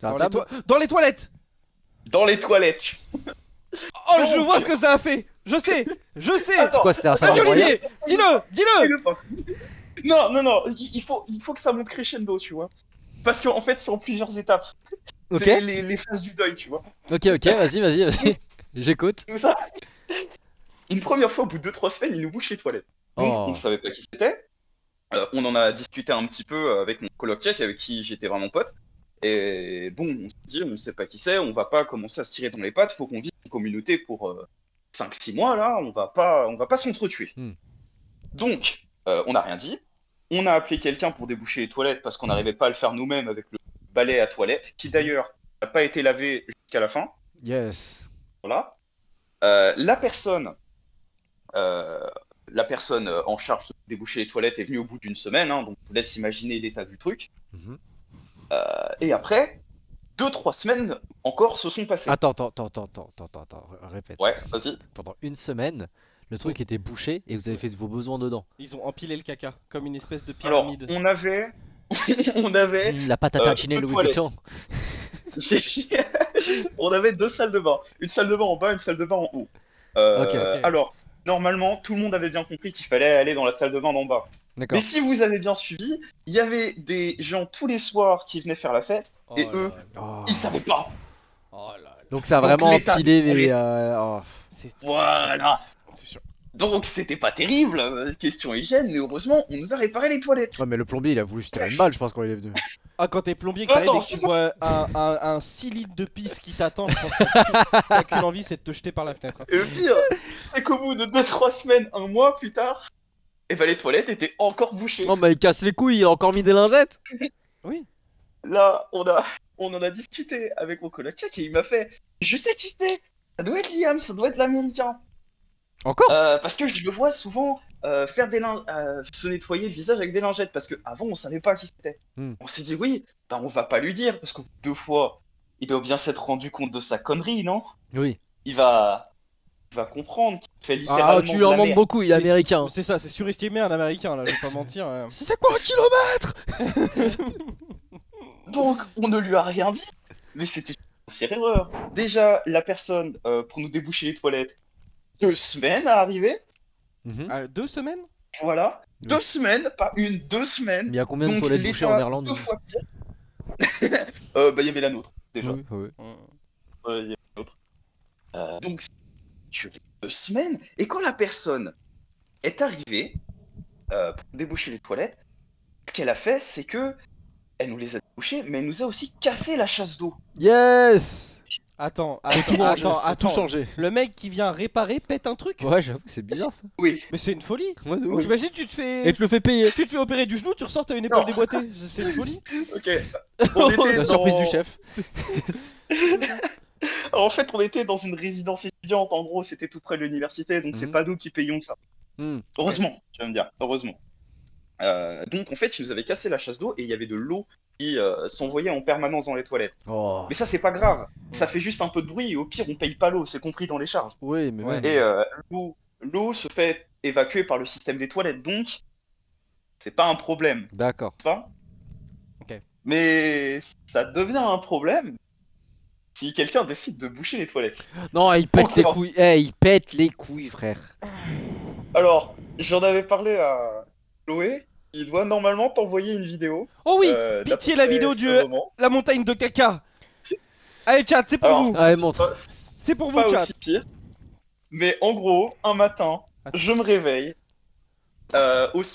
[SPEAKER 1] Sur la table.
[SPEAKER 2] Dans les toilettes.
[SPEAKER 4] Dans les toilettes.
[SPEAKER 2] Oh,
[SPEAKER 4] Donc-
[SPEAKER 2] je vois ce que ça a fait. Je sais.
[SPEAKER 1] C'est quoi, c'était un
[SPEAKER 2] Vas-y,
[SPEAKER 1] salon royal?
[SPEAKER 2] Olivier, dis-le.
[SPEAKER 4] Fais-le pas. Non, il faut que ça monte crescendo, tu vois. Parce qu'en fait, c'est en plusieurs étapes.
[SPEAKER 1] Ok.
[SPEAKER 4] C'est les phases du deuil, tu vois.
[SPEAKER 1] Ok, vas-y. J'écoute.
[SPEAKER 4] Tout ça. Une première fois, au bout de 2-3 semaines, il nous bouche les toilettes. Donc,
[SPEAKER 1] Oh.
[SPEAKER 4] on ne savait pas qui c'était. On en a discuté un petit peu avec mon coloc tchèque, avec qui j'étais vraiment pote. Et bon, on se dit, on ne sait pas qui c'est, on va pas commencer à se tirer dans les pattes, faut qu'on vive en communauté pour 5-6 mois, là, on va pas s'entretuer.
[SPEAKER 1] Hmm.
[SPEAKER 4] Donc, on n'a rien dit. On a appelé quelqu'un pour déboucher les toilettes parce qu'on n'arrivait pas à le faire nous-mêmes avec le balai à toilette, qui d'ailleurs n'a pas été lavé jusqu'à la fin.
[SPEAKER 1] Yes.
[SPEAKER 4] Voilà. La personne en charge de déboucher les toilettes est venue au bout d'une semaine, hein, donc je vous laisse imaginer l'état du truc.
[SPEAKER 1] Mhm.
[SPEAKER 4] Et après, 2-3 semaines encore se sont passées.
[SPEAKER 1] Attends, répète.
[SPEAKER 4] Ouais, vas-y.
[SPEAKER 1] Pendant une semaine, le truc était bouché et vous avez fait vos besoins dedans.
[SPEAKER 2] Ils ont empilé le caca comme une espèce de
[SPEAKER 4] Alors,
[SPEAKER 2] pyramide.
[SPEAKER 4] on avait... on avait...
[SPEAKER 1] La pâte à tartiner
[SPEAKER 4] 2
[SPEAKER 1] Louis
[SPEAKER 4] toilettes.
[SPEAKER 1] Vuitton.
[SPEAKER 4] On avait 2 salles de bain. Une salle de bain en bas, une salle de bain en haut.
[SPEAKER 1] Ok.
[SPEAKER 4] Alors, normalement, tout le monde avait bien compris qu'il fallait aller dans la salle de bain d'en bas.
[SPEAKER 1] D'accord.
[SPEAKER 4] Mais si vous avez bien suivi, il y avait des gens tous les soirs qui venaient faire la fête,
[SPEAKER 2] Oh
[SPEAKER 4] et
[SPEAKER 2] là
[SPEAKER 4] eux,
[SPEAKER 2] là.
[SPEAKER 1] Oh.
[SPEAKER 4] ils savaient pas.
[SPEAKER 2] Oh là là.
[SPEAKER 1] Donc ça a
[SPEAKER 4] Donc
[SPEAKER 1] vraiment
[SPEAKER 4] l'état
[SPEAKER 1] empilé
[SPEAKER 4] du
[SPEAKER 1] les.
[SPEAKER 4] toilette.
[SPEAKER 2] C'est
[SPEAKER 4] Voilà.
[SPEAKER 2] C'est sûr.
[SPEAKER 4] Donc c'était pas terrible, question hygiène, mais heureusement, on nous a réparé les toilettes.
[SPEAKER 1] Ouais, mais le plombier il a voulu se tirer une balle, je pense, quand il est venu.
[SPEAKER 2] Ah, quand t'es plombier, que t'arrives
[SPEAKER 4] Attends,
[SPEAKER 2] et que tu vois un 6 litres de pisse qui t'attend, je pense que t'as qu'une envie, c'est de te jeter par la fenêtre.
[SPEAKER 4] Et le pire, c'est qu'au bout de 2-3 semaines, un mois plus tard, et bah les toilettes étaient encore bouchées.
[SPEAKER 1] Oh, bah il casse les couilles, il a encore mis des lingettes.
[SPEAKER 4] Là, on en a discuté avec mon coloc tchèque et il m'a fait, je sais qui c'est, ça doit être Liam, ça doit être l'américain.
[SPEAKER 1] Encore?
[SPEAKER 4] Parce que je le vois souvent faire se nettoyer le visage avec des lingettes, parce qu'avant on savait pas qui c'était. On s'est dit oui, bah on va pas lui dire, parce que 2 fois, il doit bien s'être rendu compte de sa connerie, non?
[SPEAKER 1] Oui.
[SPEAKER 4] Il va comprendre qu'il fait
[SPEAKER 1] Ah,
[SPEAKER 4] littéralement
[SPEAKER 1] tu
[SPEAKER 4] de
[SPEAKER 1] lui en
[SPEAKER 4] la
[SPEAKER 1] demandes
[SPEAKER 4] merde.
[SPEAKER 1] beaucoup, il est américain.
[SPEAKER 2] C'est ça, c'est surestimé un américain là, je vais pas mentir.
[SPEAKER 1] C'est quoi un kilomètre?
[SPEAKER 4] Donc on ne lui a rien dit, mais c'était une grossière erreur. Déjà, la personne, pour nous déboucher les toilettes, 2 semaines à arriver,
[SPEAKER 2] 2 semaines?
[SPEAKER 4] voilà.
[SPEAKER 1] Oui.
[SPEAKER 4] 2 semaines, pas une, 2 semaines.
[SPEAKER 1] Mais il y a combien de
[SPEAKER 4] Donc,
[SPEAKER 1] toilettes bouchées en
[SPEAKER 4] l'État,
[SPEAKER 1] Irlande?
[SPEAKER 4] 2 fois pire. Bah, il y avait la nôtre, déjà.
[SPEAKER 1] Oui, oui.
[SPEAKER 4] Il y avait la nôtre. Donc, tu 2 semaines. Et quand la personne est arrivée pour déboucher les toilettes, ce qu'elle a fait, c'est que elle nous les a débouchées, mais elle nous a aussi cassé la chasse d'eau.
[SPEAKER 1] Yes!
[SPEAKER 2] Attends,
[SPEAKER 1] Faut tout changer.
[SPEAKER 2] Le mec qui vient réparer pète un truc?
[SPEAKER 1] Ouais, j'avoue, c'est bizarre ça.
[SPEAKER 4] Oui.
[SPEAKER 2] Mais c'est une folie.
[SPEAKER 1] Ouais, de ouf.
[SPEAKER 2] T'imagines, tu te
[SPEAKER 1] Et
[SPEAKER 2] fais.
[SPEAKER 1] te le fais payer.
[SPEAKER 2] Tu te fais opérer du genou, tu ressors, t'as une épaule
[SPEAKER 4] Non.
[SPEAKER 2] déboîtée. C'est une folie.
[SPEAKER 4] Ok. On était
[SPEAKER 1] La
[SPEAKER 4] dans-
[SPEAKER 1] surprise du chef.
[SPEAKER 4] Alors, en fait, on était dans une résidence étudiante. En gros, c'était tout près de l'université, donc c'est
[SPEAKER 1] Mhm.
[SPEAKER 4] pas nous qui payons ça.
[SPEAKER 1] Hmm.
[SPEAKER 4] Heureusement, tu vas me dire, heureusement. Donc en fait, ils nous avaient cassé la chasse d'eau et il y avait de l'eau qui s'envoyait en permanence dans les toilettes.
[SPEAKER 1] Oh.
[SPEAKER 4] Mais ça, c'est pas grave. Ça fait juste un peu de bruit et au pire, on paye pas l'eau, c'est compris dans les charges.
[SPEAKER 1] Oui, mais
[SPEAKER 2] Ouais.
[SPEAKER 1] même.
[SPEAKER 4] Et l'eau se fait évacuer par le système des toilettes, donc c'est pas un problème,
[SPEAKER 1] D'accord.
[SPEAKER 4] n'est-ce pas?
[SPEAKER 2] Ok.
[SPEAKER 4] Mais ça devient un problème si quelqu'un décide de boucher les toilettes.
[SPEAKER 1] Non, il pète les
[SPEAKER 4] Encore.
[SPEAKER 1] couilles. Eh, il pète les couilles, frère.
[SPEAKER 4] Alors, j'en avais parlé à Chloé. Il doit normalement t'envoyer une vidéo.
[SPEAKER 2] Oh oui,
[SPEAKER 4] d'à
[SPEAKER 2] pitié
[SPEAKER 4] peu
[SPEAKER 2] la
[SPEAKER 4] près
[SPEAKER 2] vidéo
[SPEAKER 4] ce
[SPEAKER 2] du
[SPEAKER 4] moment.
[SPEAKER 2] la montagne de caca. Allez chat, c'est pour
[SPEAKER 4] Alors,
[SPEAKER 2] vous.
[SPEAKER 1] Allez, montre.
[SPEAKER 2] C'est pour vous
[SPEAKER 4] Pas
[SPEAKER 2] chat.
[SPEAKER 4] aussi pire. Mais en gros, un matin,
[SPEAKER 2] Attends.
[SPEAKER 4] je me réveille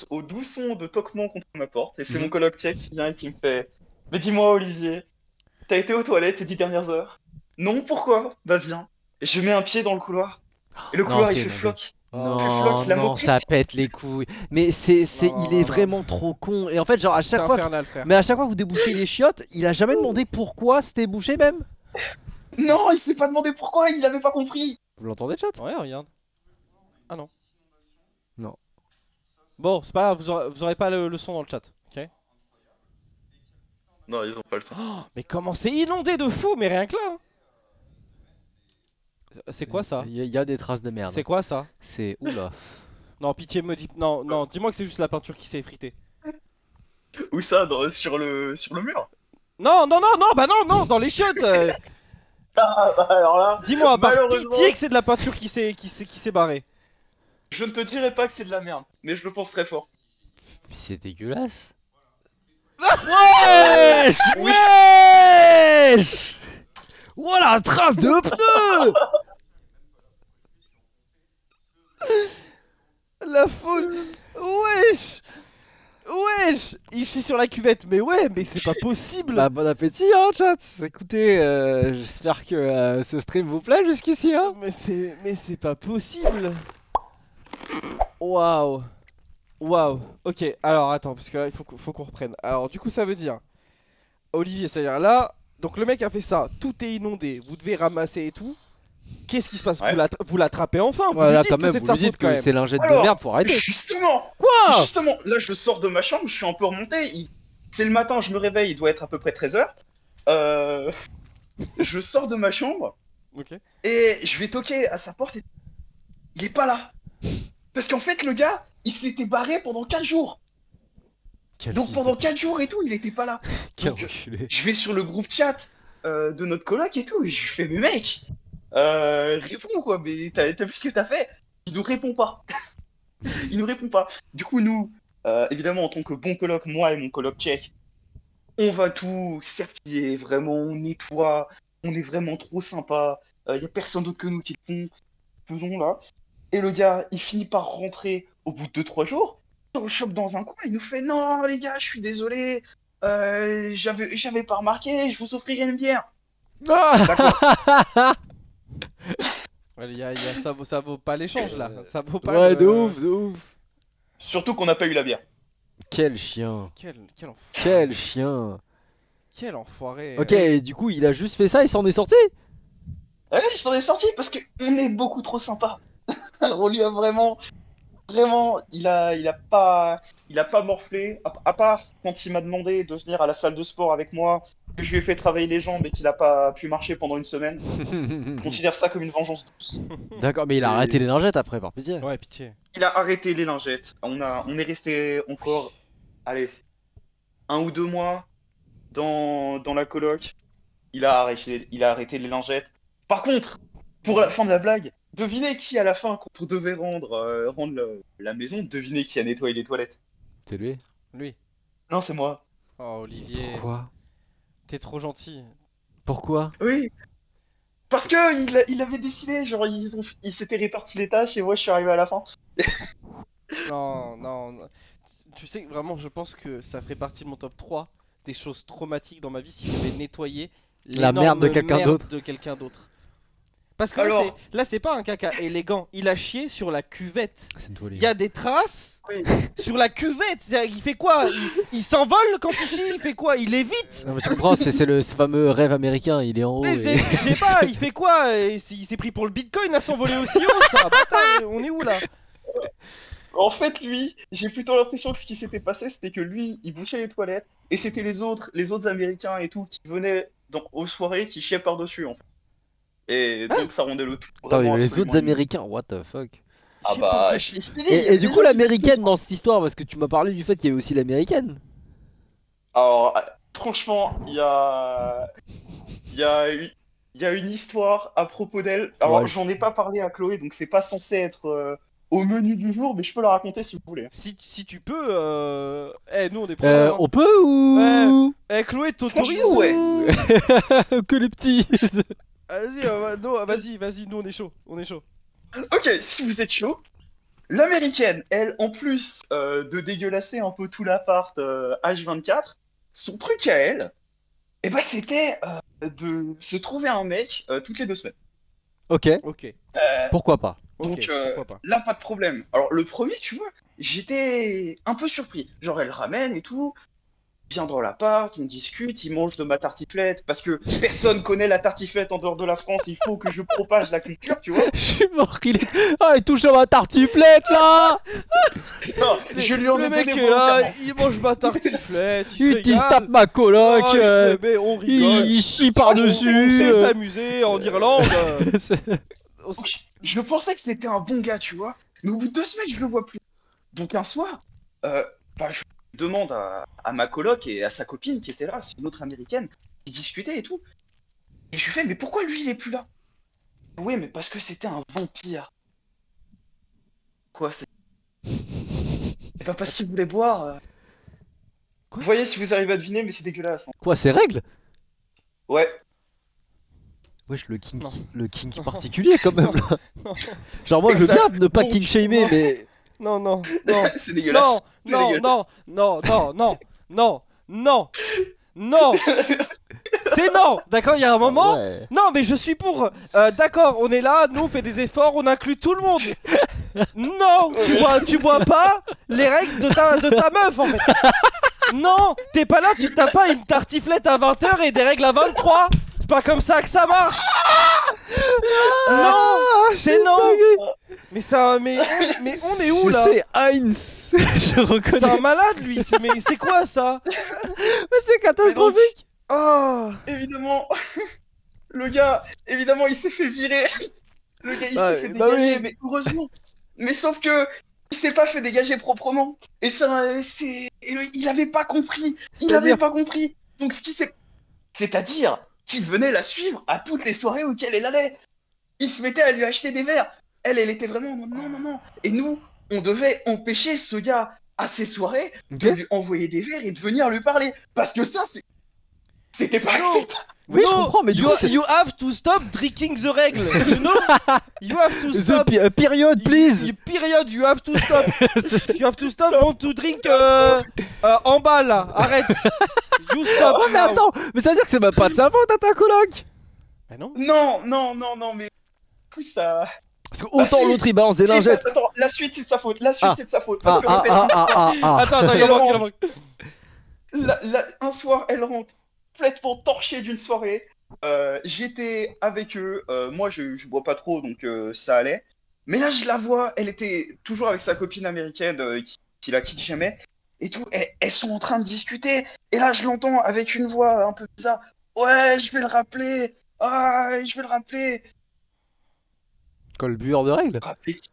[SPEAKER 4] au doux son de toquement contre ma porte. Et c'est
[SPEAKER 1] Mhm.
[SPEAKER 4] mon coloc tchèque qui vient et qui me fait: mais dis-moi, Olivier, t'as été aux toilettes ces 10 dernières heures? Non, pourquoi? Bah viens. Et je mets un pied dans le couloir. Et le
[SPEAKER 1] Non,
[SPEAKER 4] couloir, il
[SPEAKER 1] c'est
[SPEAKER 4] fait
[SPEAKER 1] mauvais.
[SPEAKER 4] floc.
[SPEAKER 1] Non,
[SPEAKER 4] floc, la
[SPEAKER 1] non,
[SPEAKER 4] moquette.
[SPEAKER 1] ça pète les couilles. Mais
[SPEAKER 2] Non,
[SPEAKER 1] il est
[SPEAKER 2] non.
[SPEAKER 1] vraiment trop con. Et en fait, genre, à
[SPEAKER 2] C'est
[SPEAKER 1] chaque fois.
[SPEAKER 2] infernal, frère.
[SPEAKER 1] Mais à chaque fois que vous débouchez les chiottes, il a jamais demandé pourquoi c'était bouché même.
[SPEAKER 4] Non, il s'est pas demandé pourquoi, il avait pas compris.
[SPEAKER 1] Vous l'entendez, chat?
[SPEAKER 2] Ouais, regarde. Ah non.
[SPEAKER 1] Non.
[SPEAKER 2] Bon, c'est pas grave, vous aurez pas le son dans le chat, ok?
[SPEAKER 4] Non, ils ont pas le temps.
[SPEAKER 2] Oh, mais comment c'est inondé de fou, mais rien que là. Hein. C'est quoi ça?
[SPEAKER 1] Il y a des traces de merde.
[SPEAKER 2] C'est quoi ça?
[SPEAKER 1] C'est. Oula.
[SPEAKER 2] Non, pitié, me dis. Non, non, dis-moi que c'est juste la peinture qui s'est effritée.
[SPEAKER 4] Où ça, sur le mur?
[SPEAKER 2] Non, non, non, non, bah non, non, dans les chiottes.
[SPEAKER 4] Ah, bah alors là,
[SPEAKER 2] Dis-moi, par
[SPEAKER 4] malheureusement,
[SPEAKER 2] pitié que c'est de la peinture qui s'est barrée.
[SPEAKER 4] je ne te dirai pas que c'est de la merde, mais je le pense très fort.
[SPEAKER 1] Puis c'est dégueulasse. Wesh!
[SPEAKER 4] Oui.
[SPEAKER 1] Wesh! Voilà, trace de pneu!
[SPEAKER 2] La foule. Wesh. Wesh. Il chie sur la cuvette, mais ouais, mais c'est pas possible.
[SPEAKER 1] Bah, bon appétit, hein, chat. Écoutez, j'espère que ce stream vous plaît jusqu'ici, hein.
[SPEAKER 2] Mais c'est pas possible. Waouh. Waouh. Ok, alors attends, parce que là, il faut qu'on reprenne. Alors, du coup, ça veut dire Olivier, c'est-à-dire là, donc le mec a fait ça, tout est inondé, vous devez ramasser et tout. Qu'est-ce qui se passe?
[SPEAKER 4] Ouais.
[SPEAKER 2] Vous l'attrapez enfin? Vous
[SPEAKER 1] Voilà,
[SPEAKER 2] lui dites
[SPEAKER 1] quand
[SPEAKER 2] que
[SPEAKER 1] même,
[SPEAKER 2] c'est de
[SPEAKER 1] vous
[SPEAKER 2] sa
[SPEAKER 1] lui dites
[SPEAKER 2] faute quand
[SPEAKER 1] que
[SPEAKER 2] même.
[SPEAKER 1] c'est l'ingette de
[SPEAKER 4] Alors,
[SPEAKER 1] merde, faut arrêter.
[SPEAKER 4] Justement,
[SPEAKER 1] Quoi?
[SPEAKER 4] justement, là je sors de ma chambre, je suis un peu remonté. C'est le matin, je me réveille, il doit être à peu près 13h. Je sors de ma chambre
[SPEAKER 2] Ok.
[SPEAKER 4] et je vais toquer à sa porte et il est pas là. Parce qu'en fait, le gars, il s'était barré pendant 4 jours.
[SPEAKER 1] Quel
[SPEAKER 4] Donc
[SPEAKER 1] fils
[SPEAKER 4] pendant
[SPEAKER 1] de-
[SPEAKER 4] 4 jours et tout, il était pas là.
[SPEAKER 1] Quel
[SPEAKER 4] Donc,
[SPEAKER 1] enculé.
[SPEAKER 4] Je vais sur le groupe chat de notre coloc et tout, et je lui fais: mais mec, réponds quoi, mais t'as vu ce que t'as fait? Il nous répond pas. Il nous répond pas. Du coup, nous, évidemment, en tant que bon coloc, moi et mon coloc tchèque, on va tout serpiller, vraiment, on nettoie, on est vraiment trop sympa. Y a personne d'autre que nous qui le font, faisons là. Et le gars, il finit par rentrer au bout de 2-3 jours, il se rechoppe dans un coin, il nous fait: non les gars, je suis désolé, j'avais pas remarqué, je vous offrirai une bière.
[SPEAKER 1] Ah
[SPEAKER 2] Ça vaut pas l'échange là. Ça vaut pas
[SPEAKER 1] ouais,
[SPEAKER 2] le-
[SPEAKER 1] de ouf, de ouf.
[SPEAKER 4] Surtout qu'on n'a pas eu la bière.
[SPEAKER 1] Quel chien.
[SPEAKER 2] Quel enfoiré.
[SPEAKER 1] Quel chien.
[SPEAKER 2] Quel enfoiré.
[SPEAKER 1] Ok, et du coup, il a juste fait ça et s'en est sorti.
[SPEAKER 4] Ouais, il s'en est sorti parce qu'on est beaucoup trop sympa. On lui a vraiment, vraiment, il a pas morflé. À part quand il m'a demandé de venir à la salle de sport avec moi, que je lui ai fait travailler les jambes et qu'il a pas pu marcher pendant une semaine. Je considère ça comme une vengeance douce.
[SPEAKER 1] D'accord, mais il a arrêté les lingettes après, par pitié.
[SPEAKER 2] Ouais, pitié.
[SPEAKER 4] Il a arrêté les lingettes. On est resté encore, allez, 1 ou 2 mois dans la coloc. Il a arrêté les lingettes. Par contre, pour la fin de la blague, devinez qui à la fin, quand on devait rendre la maison, devinez qui a nettoyé les toilettes.
[SPEAKER 1] C'est lui.
[SPEAKER 2] Lui.
[SPEAKER 4] Non, c'est moi.
[SPEAKER 2] Oh, Olivier.
[SPEAKER 1] Pourquoi?
[SPEAKER 2] T'es trop gentil.
[SPEAKER 1] Pourquoi?
[SPEAKER 4] Oui. Parce que il avait décidé, genre ils s'étaient répartis les tâches et moi je suis arrivé à la fin.
[SPEAKER 2] Non, non. Tu sais, vraiment, je pense que ça ferait partie de mon top 3 des choses traumatiques dans ma vie si je devais nettoyer
[SPEAKER 1] La merde de quelqu'un
[SPEAKER 2] merde
[SPEAKER 1] d'autre.
[SPEAKER 2] de quelqu'un d'autre. Parce que
[SPEAKER 4] Alors-
[SPEAKER 2] là, c'est pas un caca élégant. Il a chié sur la cuvette.
[SPEAKER 1] C'est une toile.
[SPEAKER 2] Il y a des traces
[SPEAKER 4] Oui.
[SPEAKER 2] sur la cuvette. Il fait quoi? Il s'envole quand il chie? Il fait quoi? Il évite?
[SPEAKER 1] Non mais tu comprends, c'est le ce fameux rêve américain, il est en haut.
[SPEAKER 2] Mais
[SPEAKER 1] et-
[SPEAKER 2] je sais pas, il fait quoi? Il s'est pris pour le bitcoin à s'envoler aussi haut, ça. Bâtard, on est où là?
[SPEAKER 4] En fait, lui, j'ai plutôt l'impression que ce qui s'était passé, c'était que lui, il bouchait les toilettes et c'était les autres Américains et tout qui venaient aux soirées qui chiaient par-dessus en fait. Et donc ça rendait le tout.
[SPEAKER 1] Attends,
[SPEAKER 4] vraiment
[SPEAKER 1] mais les
[SPEAKER 4] absolument
[SPEAKER 1] autres
[SPEAKER 4] nul.
[SPEAKER 1] américains, what the fuck.
[SPEAKER 4] Ah
[SPEAKER 2] Chier
[SPEAKER 4] bah,
[SPEAKER 2] par-dessus.
[SPEAKER 4] je t'ai dit, il y a
[SPEAKER 1] Et du
[SPEAKER 4] des
[SPEAKER 1] coup,
[SPEAKER 4] gens qui
[SPEAKER 1] l'américaine dans cette histoire, parce que tu m'as parlé du fait qu'il y avait aussi l'américaine.
[SPEAKER 4] Alors, franchement, il y a une histoire à propos d'elle. Alors,
[SPEAKER 1] Ouais.
[SPEAKER 4] j'en ai pas parlé à Chloé, donc c'est pas censé être au menu du jour, mais je peux la raconter si vous voulez.
[SPEAKER 2] Si tu peux, nous on est preneurs, hein.
[SPEAKER 1] On peut ou
[SPEAKER 2] Chloé, t'autorises
[SPEAKER 4] Franchement, ouais.
[SPEAKER 2] ou...
[SPEAKER 1] que les petits.
[SPEAKER 2] Vas-y, non, vas-y, nous on est chaud,
[SPEAKER 4] Ok, si vous êtes chaud. L'américaine, elle, en plus de dégueulasser un peu tout l'appart H24, son truc à elle, eh ben, c'était de se trouver un mec toutes les 2 semaines.
[SPEAKER 1] Ok,
[SPEAKER 2] Ok,
[SPEAKER 1] pourquoi pas.
[SPEAKER 2] ok,
[SPEAKER 4] Donc
[SPEAKER 2] pourquoi pas.
[SPEAKER 4] là, pas de problème. Alors le premier, tu vois, j'étais un peu surpris. Genre elle ramène et tout, vient dans l'appart, on discute, il mange de ma tartiflette, parce que personne connaît la tartiflette en dehors de la France, il faut que je propage la culture, tu vois.
[SPEAKER 1] Je suis mort, Ah, il touche à ma tartiflette là.
[SPEAKER 4] Non, je lui en ai
[SPEAKER 2] Le mec
[SPEAKER 4] donné
[SPEAKER 2] est là,
[SPEAKER 4] volontairement.
[SPEAKER 2] il mange ma tartiflette, il se
[SPEAKER 1] Il se tape
[SPEAKER 2] régale.
[SPEAKER 1] ma coloc.
[SPEAKER 2] Oh, il se met, mais on rigole.
[SPEAKER 1] Il chie
[SPEAKER 2] On
[SPEAKER 1] par-dessus.
[SPEAKER 2] sait s'amuser en Irlande.
[SPEAKER 4] Je pensais que c'était un bon gars, tu vois. Mais au bout de 2 semaines, je le vois plus. Donc un soir, je demande à ma coloc et à sa copine qui était là, c'est une autre américaine, qui discutait et tout. Et je lui fais, mais pourquoi lui il est plus là? Oui, mais parce que c'était un vampire. Quoi, c'est pas parce qu'il voulait boire.
[SPEAKER 2] Quoi?
[SPEAKER 4] Vous voyez si vous arrivez à deviner, mais c'est dégueulasse. Hein.
[SPEAKER 1] Quoi, c'est règles?
[SPEAKER 4] Ouais.
[SPEAKER 1] Wesh,
[SPEAKER 2] Non.
[SPEAKER 1] le kink particulier quand même. là.
[SPEAKER 2] Non.
[SPEAKER 1] Genre moi je veux bien ne pas
[SPEAKER 4] Donc,
[SPEAKER 1] kink shamer, mais
[SPEAKER 2] Non, non,
[SPEAKER 4] c'est dégueulasse.
[SPEAKER 2] non,
[SPEAKER 4] C'est
[SPEAKER 2] non,
[SPEAKER 4] dégueulasse.
[SPEAKER 2] non. C'est non, d'accord, il y a un moment.
[SPEAKER 1] Ouais.
[SPEAKER 2] Non, mais je suis pour. D'accord, on est là, nous on fait des efforts, on inclut tout le monde. Non, tu bois pas les règles de ta meuf en fait. Non, t'es pas là, tu t'as pas une tartiflette à 20h et des règles à 23. C'est pas comme ça que ça marche. Non, c'est non. Mais ça, mais on est où
[SPEAKER 1] Je
[SPEAKER 2] là?
[SPEAKER 1] sais, Heinz. Je
[SPEAKER 2] C'est
[SPEAKER 1] reconnais.
[SPEAKER 2] un malade lui. Mais c'est quoi ça?
[SPEAKER 1] Mais c'est catastrophique.
[SPEAKER 2] Oh.
[SPEAKER 4] Évidemment, le gars, évidemment, il s'est fait virer. Le gars, il
[SPEAKER 1] Ah,
[SPEAKER 4] s'est fait
[SPEAKER 1] bah
[SPEAKER 4] dégager,
[SPEAKER 1] oui.
[SPEAKER 4] mais heureusement. Mais sauf que il s'est pas fait dégager proprement. Et ça, il avait pas compris. Il avait
[SPEAKER 1] C'est-à-dire
[SPEAKER 4] pas compris. Donc ce qui s'est, c'est-à-dire qu'il venait la suivre à toutes les soirées auxquelles elle allait. Il se mettait à lui acheter des verres. Elle était vraiment non. Et nous, on devait empêcher ce gars à ses soirées de
[SPEAKER 1] Ok.
[SPEAKER 4] lui envoyer des verres et de venir lui parler. Parce que ça, c'était pas
[SPEAKER 2] Non.
[SPEAKER 4] acceptable.
[SPEAKER 1] Oui, je comprends, mais du coup, c'est-
[SPEAKER 2] you have to stop drinking the règle. You know? You have to
[SPEAKER 1] The
[SPEAKER 2] stop.
[SPEAKER 1] period, please.
[SPEAKER 2] Period, you have to stop. You have to stop, want to drink en bas là. Arrête. You stop.
[SPEAKER 1] Oh mais attends, mais ça veut dire que c'est même pas de sa faute à ta coloc.
[SPEAKER 2] Bah non.
[SPEAKER 4] Non, mais du coup, ça.
[SPEAKER 1] Parce que autant
[SPEAKER 4] si.
[SPEAKER 1] l'autre il balance des
[SPEAKER 4] Si,
[SPEAKER 1] lingettes.
[SPEAKER 4] attends, la suite c'est de sa faute, la suite
[SPEAKER 1] Ah.
[SPEAKER 4] c'est de sa faute. Parce que en fait,
[SPEAKER 2] Attends, il en manque.
[SPEAKER 4] un soir, elle rentre complètement torchée d'une soirée. J'étais avec eux. Moi, je bois pas trop, donc ça allait. Mais là, je la vois. Elle était toujours avec sa copine américaine qui la quitte jamais. Et tout. Elles sont en train de discuter. Et là, je l'entends avec une voix un peu bizarre. Ouais, je vais le rappeler. Ah, je vais le rappeler.
[SPEAKER 1] Colbueur de règles.
[SPEAKER 4] Rappeler qui?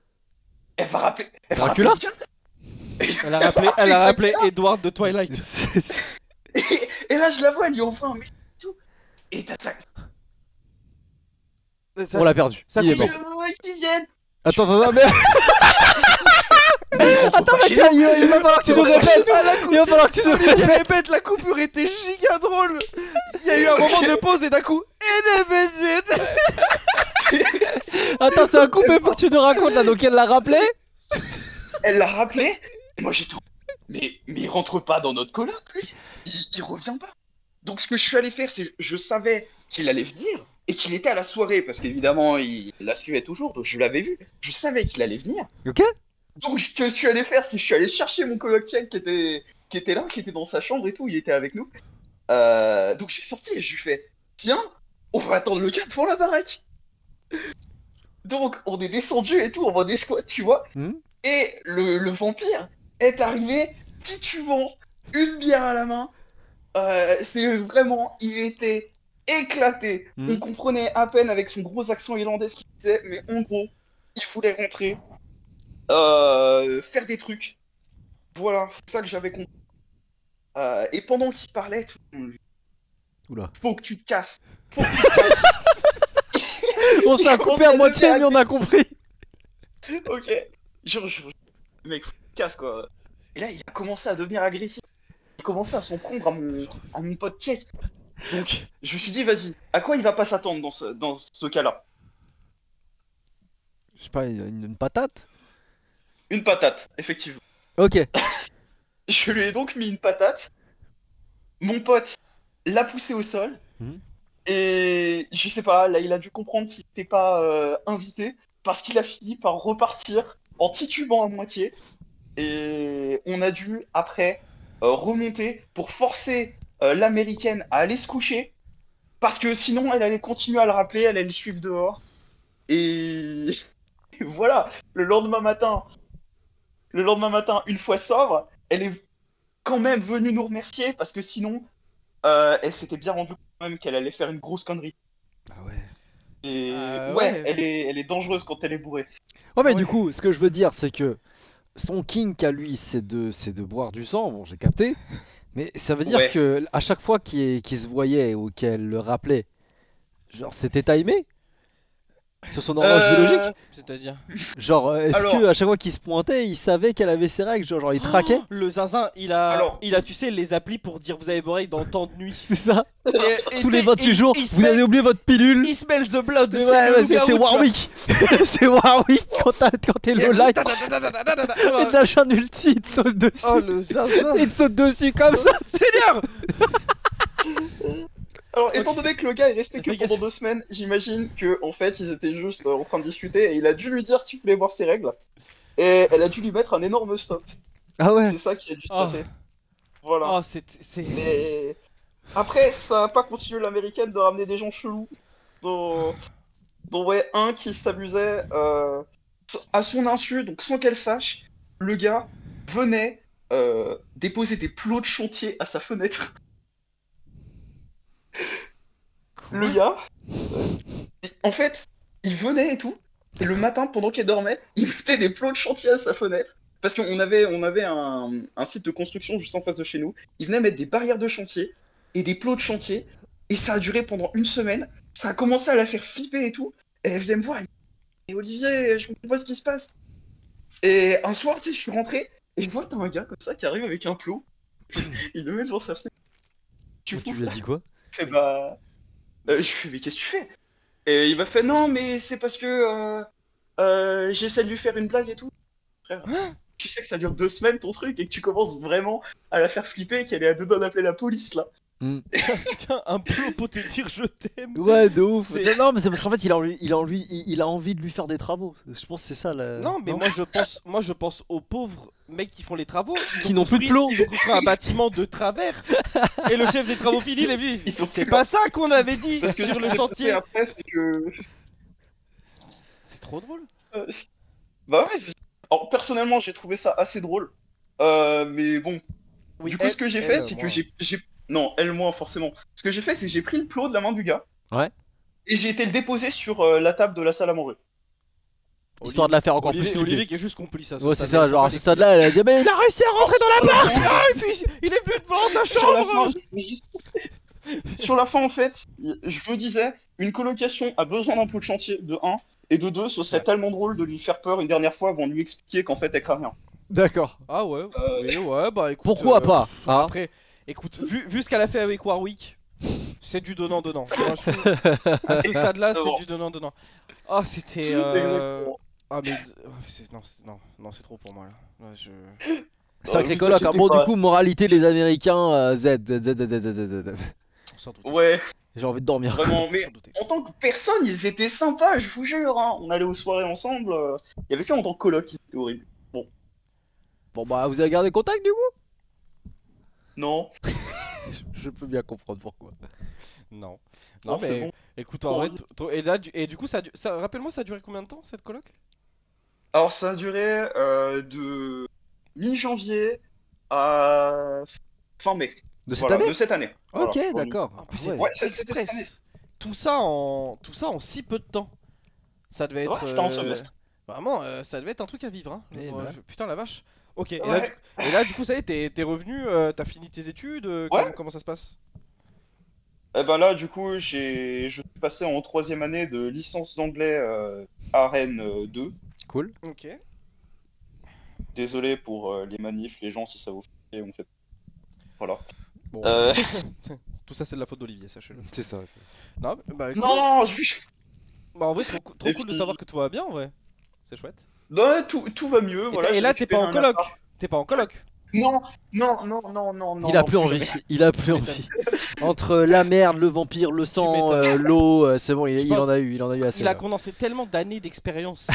[SPEAKER 4] Elle va rappeler.
[SPEAKER 1] Dracula.
[SPEAKER 2] Elle a rappelé Edward de Twilight.
[SPEAKER 4] Et là, je la vois, elle lui envoie un message et tout. Et t'as ça.
[SPEAKER 1] On l'a perdu.
[SPEAKER 2] ça
[SPEAKER 1] Il est
[SPEAKER 2] coupe.
[SPEAKER 1] mort.
[SPEAKER 4] Qui viennent.
[SPEAKER 1] Attends, mais. Attends, mais il va falloir que tu nous répètes. Il va falloir que tu nous
[SPEAKER 2] Olivier
[SPEAKER 1] répètes.
[SPEAKER 2] répète, la coupure était giga drôle. Il y a eu un moment de pause et d'un coup.
[SPEAKER 1] Attends, c'est un coupé, faut que tu nous racontes là. Donc elle l'a rappelé.
[SPEAKER 4] Elle l'a rappelé. Et moi j'étais. Mais il rentre pas dans notre coloc, lui. Il revient pas. Donc ce que je suis allé faire, c'est je savais qu'il allait venir et qu'il était à la soirée parce qu'évidemment il la suivait toujours, donc je l'avais vu. Je savais qu'il allait venir.
[SPEAKER 1] Ok.
[SPEAKER 4] Donc ce que je suis allé faire, c'est que je suis allé chercher mon coloc tchèque qui était là, qui était dans sa chambre et tout. Il était avec nous. Donc j'ai sorti et je lui fais viens, on va attendre le gars devant la baraque. Donc on est descendu et tout, on va des squats, tu vois. Et le vampire est arrivé titubant, une bière à la main. C'est vraiment, il était éclaté. On comprenait à peine avec son gros accent irlandais ce qu'il disait, mais en gros, il voulait rentrer, faire des trucs. Voilà, c'est ça que j'avais compris. Et pendant qu'il parlait, tout le monde lui dit,
[SPEAKER 1] Oula.
[SPEAKER 4] faut que tu te casses. Faut que tu te casses.
[SPEAKER 1] On s'est coupé à moitié, mais on a compris.
[SPEAKER 4] Ok. Le mec, faut que tu te casses quoi. Et là, il a commencé à devenir agressif. Il commençait à s'en prendre à mon pote tchèque. Donc, je me suis dit, vas-y, à quoi il va pas s'attendre dans ce cas-là?
[SPEAKER 1] Je sais pas, une patate.
[SPEAKER 4] Une patate, effectivement.
[SPEAKER 1] Ok.
[SPEAKER 4] Je lui ai donc mis une patate. Mon pote l'a poussé au sol. Et je sais pas, là, il a dû comprendre qu'il n'était pas invité parce qu'il a fini par repartir en titubant à moitié. Et on a dû, après, remonter pour forcer l'américaine à aller se coucher. Parce que sinon, elle allait continuer à le rappeler, elle allait le suivre dehors. Et voilà, le lendemain matin, une fois sobre, elle est quand même venue nous remercier parce que sinon, elle s'était bien rendue compte quand même qu'elle allait faire une grosse connerie.
[SPEAKER 1] Ah ouais.
[SPEAKER 4] Et
[SPEAKER 2] ouais.
[SPEAKER 4] elle est dangereuse quand elle est bourrée.
[SPEAKER 1] Ouais, mais
[SPEAKER 2] Ouais.
[SPEAKER 1] du coup, ce que je veux dire, c'est que son kink à lui, c'est de boire du sang. Bon, j'ai capté. Mais ça veut dire
[SPEAKER 4] Ouais.
[SPEAKER 1] que à chaque fois qu'il se voyait ou qu'elle le rappelait, genre c'était timé sur son horloge biologique.
[SPEAKER 2] C'est-à-dire.
[SPEAKER 1] Genre, est-ce
[SPEAKER 4] Alors-
[SPEAKER 1] que à chaque fois qu'il se pointait, il savait qu'elle avait ses règles, genre il traquait?
[SPEAKER 2] Le zinzin, il a, tu sais, les applis pour dire vous avez vos règles dans tant de nuit.
[SPEAKER 1] C'est ça.
[SPEAKER 2] Et
[SPEAKER 1] Tous les
[SPEAKER 2] t'sais,
[SPEAKER 1] 28 jours,
[SPEAKER 2] il
[SPEAKER 1] vous avez oublié votre pilule.
[SPEAKER 2] Il smells the blood.
[SPEAKER 1] Ouais, ouais, c'est Warwick. C'est Warwick quand t'es low life. Et t'as un ulti, il te saute dessus.
[SPEAKER 2] Oh le zinzin.
[SPEAKER 1] Il te saute dessus comme ça.
[SPEAKER 2] Seigneur.
[SPEAKER 4] Alors, étant donné que le gars est resté que
[SPEAKER 2] Fais
[SPEAKER 4] pendant 2 semaines, j'imagine que en fait ils étaient juste en train de discuter et il a dû lui dire qu'il voulait voir ses règles. Et elle a dû lui mettre un énorme stop.
[SPEAKER 1] Ah ouais.
[SPEAKER 4] C'est ça qui a dû se passer. Voilà.
[SPEAKER 2] Oh, c'est.
[SPEAKER 4] Mais après, ça n'a pas continué l'américaine de ramener des gens chelous. Dont ouais, un qui s'amusait à son insu, donc sans qu'elle sache, le gars venait déposer des plots de chantier à sa fenêtre. Le gars, en fait, il venait et tout, et le matin, pendant qu'elle dormait, il mettait des plots de chantier à sa fenêtre. Parce qu'on avait un site de construction juste en face de chez nous. Il venait mettre des barrières de chantier et des plots de chantier, et ça a duré pendant 1 semaine. Ça a commencé à la faire flipper et tout. Et elle venait me voir, elle me dit, et Olivier, je comprends pas ce qui se passe. Et un soir, tu sais, je suis rentré, et je vois t'as un gars comme ça qui arrive avec un plot. Il le met devant sa fenêtre.
[SPEAKER 1] Tu lui as dit quoi?
[SPEAKER 4] Je fais bah. Je lui fais mais qu'est-ce que tu fais? Et il m'a fait non mais c'est parce que j'essaie de lui faire une blague et tout. Frère, tu sais que ça dure 2 semaines ton truc et que tu commences vraiment à la faire flipper et qu'elle est à 2 doigts d'appeler la police là.
[SPEAKER 2] Tiens, un plot pour te dire je t'aime.
[SPEAKER 1] Ouais, de ouf.
[SPEAKER 2] C'est-
[SPEAKER 1] Non, mais c'est parce qu'en fait, il a envie de lui faire des travaux. Je pense que c'est ça.
[SPEAKER 2] Non, mais moi je pense aux pauvres mecs qui font les travaux.
[SPEAKER 1] Qui n'ont plus de plomb.
[SPEAKER 2] Ils ont construit un bâtiment de travers. Et le chef des travaux finis, il est venu.
[SPEAKER 4] Ils sont
[SPEAKER 2] C'est
[SPEAKER 4] plus
[SPEAKER 2] pas ça qu'on avait dit
[SPEAKER 4] Parce que
[SPEAKER 2] sur
[SPEAKER 4] ce
[SPEAKER 2] le
[SPEAKER 4] que j'ai
[SPEAKER 2] chantier.
[SPEAKER 4] pensé après, c'est que.
[SPEAKER 2] C'est trop drôle.
[SPEAKER 4] euh, Bah ouais, alors personnellement, j'ai trouvé ça assez drôle. Mais bon,
[SPEAKER 2] Oui,
[SPEAKER 4] du coup, ce que j'ai fait, c'est que
[SPEAKER 2] moi.
[SPEAKER 4] j'ai. Non, elle, moi, forcément. Ce que j'ai fait, c'est que j'ai pris le plot de la main du gars.
[SPEAKER 1] Ouais.
[SPEAKER 4] Et j'ai été le déposer sur la table de la salle à manger.
[SPEAKER 1] Histoire de la faire encore plus
[SPEAKER 2] Olivier
[SPEAKER 1] flipper.
[SPEAKER 2] qui est juste complice à ce
[SPEAKER 1] Ouais, c'est
[SPEAKER 2] stade-là,
[SPEAKER 1] ça,
[SPEAKER 2] il
[SPEAKER 1] genre
[SPEAKER 2] s'en
[SPEAKER 1] à
[SPEAKER 2] bat
[SPEAKER 1] ce
[SPEAKER 2] les
[SPEAKER 1] stade-là, elle a dit, mais il a réussi à rentrer dans la
[SPEAKER 4] la
[SPEAKER 2] couilles. Ah, et puis il est venu devant ta
[SPEAKER 4] Sur la
[SPEAKER 2] chambre.
[SPEAKER 4] fin, sur la fin, en fait, je me disais, une colocation a besoin d'un peu de chantier, de 1, et de 2, ce serait
[SPEAKER 2] Ouais.
[SPEAKER 4] tellement drôle de lui faire peur une dernière fois avant de lui expliquer qu'en fait, elle craint rien.
[SPEAKER 1] D'accord.
[SPEAKER 2] Ah ouais, oui, ouais, bah écoute.
[SPEAKER 1] Pourquoi pas hein.
[SPEAKER 2] Après, écoute, vu ce qu'elle a fait avec Warwick, c'est du donnant-donnant. Franchement, à ce stade-là, c'est du donnant-donnant. Oh, c'était.
[SPEAKER 4] Exactement.
[SPEAKER 2] Ah, mais. Non, c'est trop pour moi là. Là, je.
[SPEAKER 1] Sacré
[SPEAKER 4] vous
[SPEAKER 1] coloc. Hein.
[SPEAKER 4] inquiétez
[SPEAKER 1] Bon,
[SPEAKER 4] pas.
[SPEAKER 1] du coup, moralité, les Américains, Z.
[SPEAKER 2] Sans doute.
[SPEAKER 4] Ouais,
[SPEAKER 1] J'ai envie de dormir.
[SPEAKER 4] vraiment, mais
[SPEAKER 2] Sans douter.
[SPEAKER 4] en tant que personne, ils étaient sympas, je vous jure. Hein. On allait aux soirées ensemble. Il y avait que en tant que coloc, c'était horrible.
[SPEAKER 1] Bon, bah, vous avez gardé contact du coup?
[SPEAKER 4] Non,
[SPEAKER 1] Je peux bien comprendre pourquoi.
[SPEAKER 2] Non.
[SPEAKER 4] non,
[SPEAKER 2] Non,
[SPEAKER 4] c'est
[SPEAKER 2] mais
[SPEAKER 4] bon.
[SPEAKER 2] écoute, en vrai, et là, et du coup, rappelle-moi, ça a duré combien de temps cette coloc?
[SPEAKER 4] Alors, ça a duré de mi-janvier à fin mai.
[SPEAKER 1] De cette
[SPEAKER 4] Voilà,
[SPEAKER 1] année?
[SPEAKER 4] de cette année. Voilà,
[SPEAKER 1] Ok,
[SPEAKER 4] pour nous.
[SPEAKER 1] d'accord.
[SPEAKER 2] En plus,
[SPEAKER 1] Ouais.
[SPEAKER 2] c'était
[SPEAKER 4] Ouais, c'était cette année.
[SPEAKER 2] express. Tout ça en si peu de temps. Ça devait être.
[SPEAKER 4] Ouais, c'était un semestre.
[SPEAKER 2] Vraiment, ça devait être un truc à vivre. Hein.
[SPEAKER 1] Eh
[SPEAKER 2] Genre,
[SPEAKER 1] ben.
[SPEAKER 2] putain, la vache. Ok,
[SPEAKER 4] Ouais.
[SPEAKER 2] et là, du coup, ça y est, t'es revenu, t'as fini tes études, comment ça se passe?
[SPEAKER 4] Eh ben là, du coup, je suis passé en 3e année de licence d'anglais à Rennes 2.
[SPEAKER 1] Cool.
[SPEAKER 2] Ok.
[SPEAKER 4] Désolé pour les manifs, les gens, si ça vous fait, on fait. Voilà.
[SPEAKER 2] Bon.
[SPEAKER 4] Euh,
[SPEAKER 2] Tout ça, c'est de la faute d'Olivier, sachez-le.
[SPEAKER 1] C'est ça.
[SPEAKER 2] Non, bah, cool.
[SPEAKER 4] Non,
[SPEAKER 2] Bah, en vrai, trop
[SPEAKER 4] Et
[SPEAKER 2] cool de
[SPEAKER 4] puis-
[SPEAKER 2] savoir que tout va bien, en vrai. C'est chouette.
[SPEAKER 4] non, tout va mieux. Voilà,
[SPEAKER 2] Et
[SPEAKER 4] j'ai
[SPEAKER 2] là, t'es pas
[SPEAKER 4] récupéré
[SPEAKER 2] en
[SPEAKER 4] un
[SPEAKER 2] coloc.
[SPEAKER 4] appart.
[SPEAKER 2] T'es pas en coloc.
[SPEAKER 4] Non, non.
[SPEAKER 1] Il a plus
[SPEAKER 4] plus
[SPEAKER 1] envie.
[SPEAKER 4] jamais.
[SPEAKER 1] Il a plus envie. Entre la merde, le vampire, le sang,
[SPEAKER 2] m'étonnes.
[SPEAKER 1] l'eau, c'est bon,
[SPEAKER 2] Je
[SPEAKER 1] il en
[SPEAKER 2] pense-
[SPEAKER 1] a eu, il en a eu assez.
[SPEAKER 2] Il a
[SPEAKER 1] là.
[SPEAKER 2] condensé tellement d'années d'expérience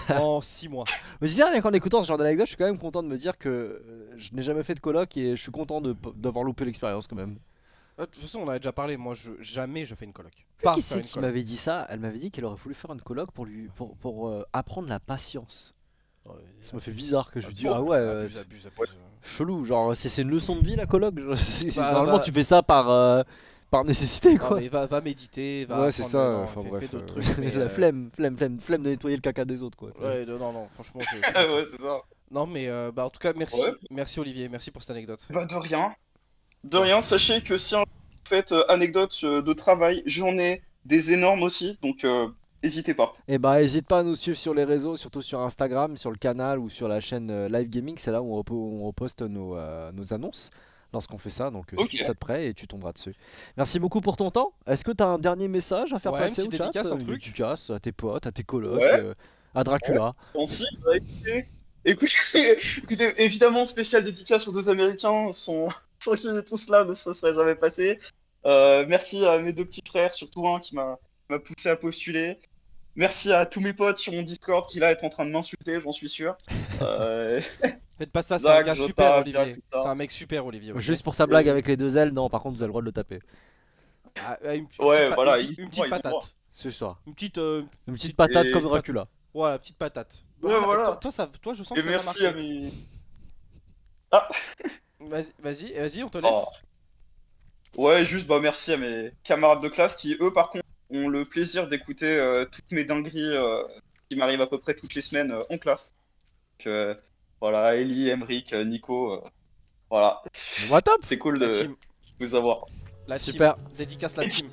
[SPEAKER 2] en 6 mois.
[SPEAKER 1] Mais je dis rien qu'en écoutant ce genre d'anecdote, je suis quand même content de me dire que je n'ai jamais fait de coloc et je suis content d'avoir loupé l'expérience quand même.
[SPEAKER 2] De toute façon, on avait déjà parlé. Moi, jamais je fais une coloc. Pas
[SPEAKER 1] Qui
[SPEAKER 2] faire
[SPEAKER 1] c'est
[SPEAKER 2] une
[SPEAKER 1] qui
[SPEAKER 2] coloc.
[SPEAKER 1] m'avait dit ça? Elle m'avait dit qu'elle aurait voulu faire une coloc pour apprendre la patience. Ça me fait bizarre que je lui dis ah ouais,
[SPEAKER 2] Abuse.
[SPEAKER 1] chelou, genre c'est une leçon de vie la coloc. Genre,
[SPEAKER 2] Bah,
[SPEAKER 1] normalement
[SPEAKER 2] bah-
[SPEAKER 1] tu fais ça par nécessité
[SPEAKER 2] Ah,
[SPEAKER 1] quoi.
[SPEAKER 2] mais va méditer, va
[SPEAKER 1] Ouais c'est ça,
[SPEAKER 2] apprendre, non,
[SPEAKER 1] enfin
[SPEAKER 2] fais
[SPEAKER 1] bref.
[SPEAKER 2] d'autres trucs. mais,
[SPEAKER 1] La flemme de nettoyer le caca des autres quoi.
[SPEAKER 2] Ouais, non, franchement.
[SPEAKER 4] Ouais, c'est ça.
[SPEAKER 2] Non, mais bah, en tout cas, merci.
[SPEAKER 4] Ouais.
[SPEAKER 2] Merci Olivier, merci pour cette anecdote.
[SPEAKER 4] Bah, de rien. De rien, sachez que si un jour vous faites anecdote de travail, j'en ai des énormes aussi, donc n'hésitez pas.
[SPEAKER 1] Et bah n'hésite pas à nous suivre sur les réseaux, surtout sur Instagram, sur le canal ou sur la chaîne Live Gaming, c'est là où on poste nos annonces lorsqu'on fait ça, donc
[SPEAKER 4] Ok.
[SPEAKER 1] suis ça de près et tu tomberas dessus. Merci beaucoup pour ton temps. Est-ce que tu as un dernier message à faire
[SPEAKER 2] Ouais,
[SPEAKER 1] passer
[SPEAKER 2] une
[SPEAKER 1] au
[SPEAKER 2] petite
[SPEAKER 1] chat?
[SPEAKER 2] dédicace, un
[SPEAKER 1] Une
[SPEAKER 2] truc
[SPEAKER 1] dédicace à tes potes, à tes colocs,
[SPEAKER 4] Ouais.
[SPEAKER 1] à Dracula.
[SPEAKER 4] Ensuite, bah, écoutez, évidemment, spécial dédicace aux 2 Américains, sans qui tout cela ne se serait jamais passé. Merci à mes 2 petits frères, surtout un qui m'a poussé à postuler. Merci à tous mes potes sur mon Discord qui là est en train de m'insulter, j'en suis sûr.
[SPEAKER 2] Faites pas ça, c'est un
[SPEAKER 4] Zach,
[SPEAKER 2] gars
[SPEAKER 4] Jota,
[SPEAKER 2] super,
[SPEAKER 4] bien,
[SPEAKER 2] Olivier.
[SPEAKER 4] tout ça.
[SPEAKER 2] C'est un mec super, Olivier. ok.
[SPEAKER 1] Juste pour sa blague avec les deux ailes, non, par contre vous avez le droit de le taper.
[SPEAKER 2] Une
[SPEAKER 4] Ouais,
[SPEAKER 2] petite
[SPEAKER 4] voilà,
[SPEAKER 2] une
[SPEAKER 4] ils
[SPEAKER 2] petite
[SPEAKER 4] sont droits.
[SPEAKER 2] patate.
[SPEAKER 1] C'est ça.
[SPEAKER 2] Une petite.
[SPEAKER 1] Une petite patate
[SPEAKER 4] Et-
[SPEAKER 1] comme Dracula.
[SPEAKER 2] Voilà, petite patate.
[SPEAKER 4] Ouais, voilà.
[SPEAKER 2] Toi, je sens
[SPEAKER 4] Et
[SPEAKER 2] que ça t'a
[SPEAKER 4] merci à
[SPEAKER 2] marqué.
[SPEAKER 4] mes.
[SPEAKER 2] Vas-y, on te laisse.
[SPEAKER 4] Ouais, juste bah merci à mes camarades de classe qui eux par contre ont le plaisir d'écouter toutes mes dingueries qui m'arrivent à peu près toutes les semaines en classe. Donc voilà, Ellie, Emric, Nico, voilà.
[SPEAKER 1] Bon bah top.
[SPEAKER 4] C'est cool
[SPEAKER 2] La
[SPEAKER 4] de
[SPEAKER 2] team.
[SPEAKER 4] vous avoir.
[SPEAKER 2] La team.
[SPEAKER 1] Super.
[SPEAKER 2] Dédicace la team.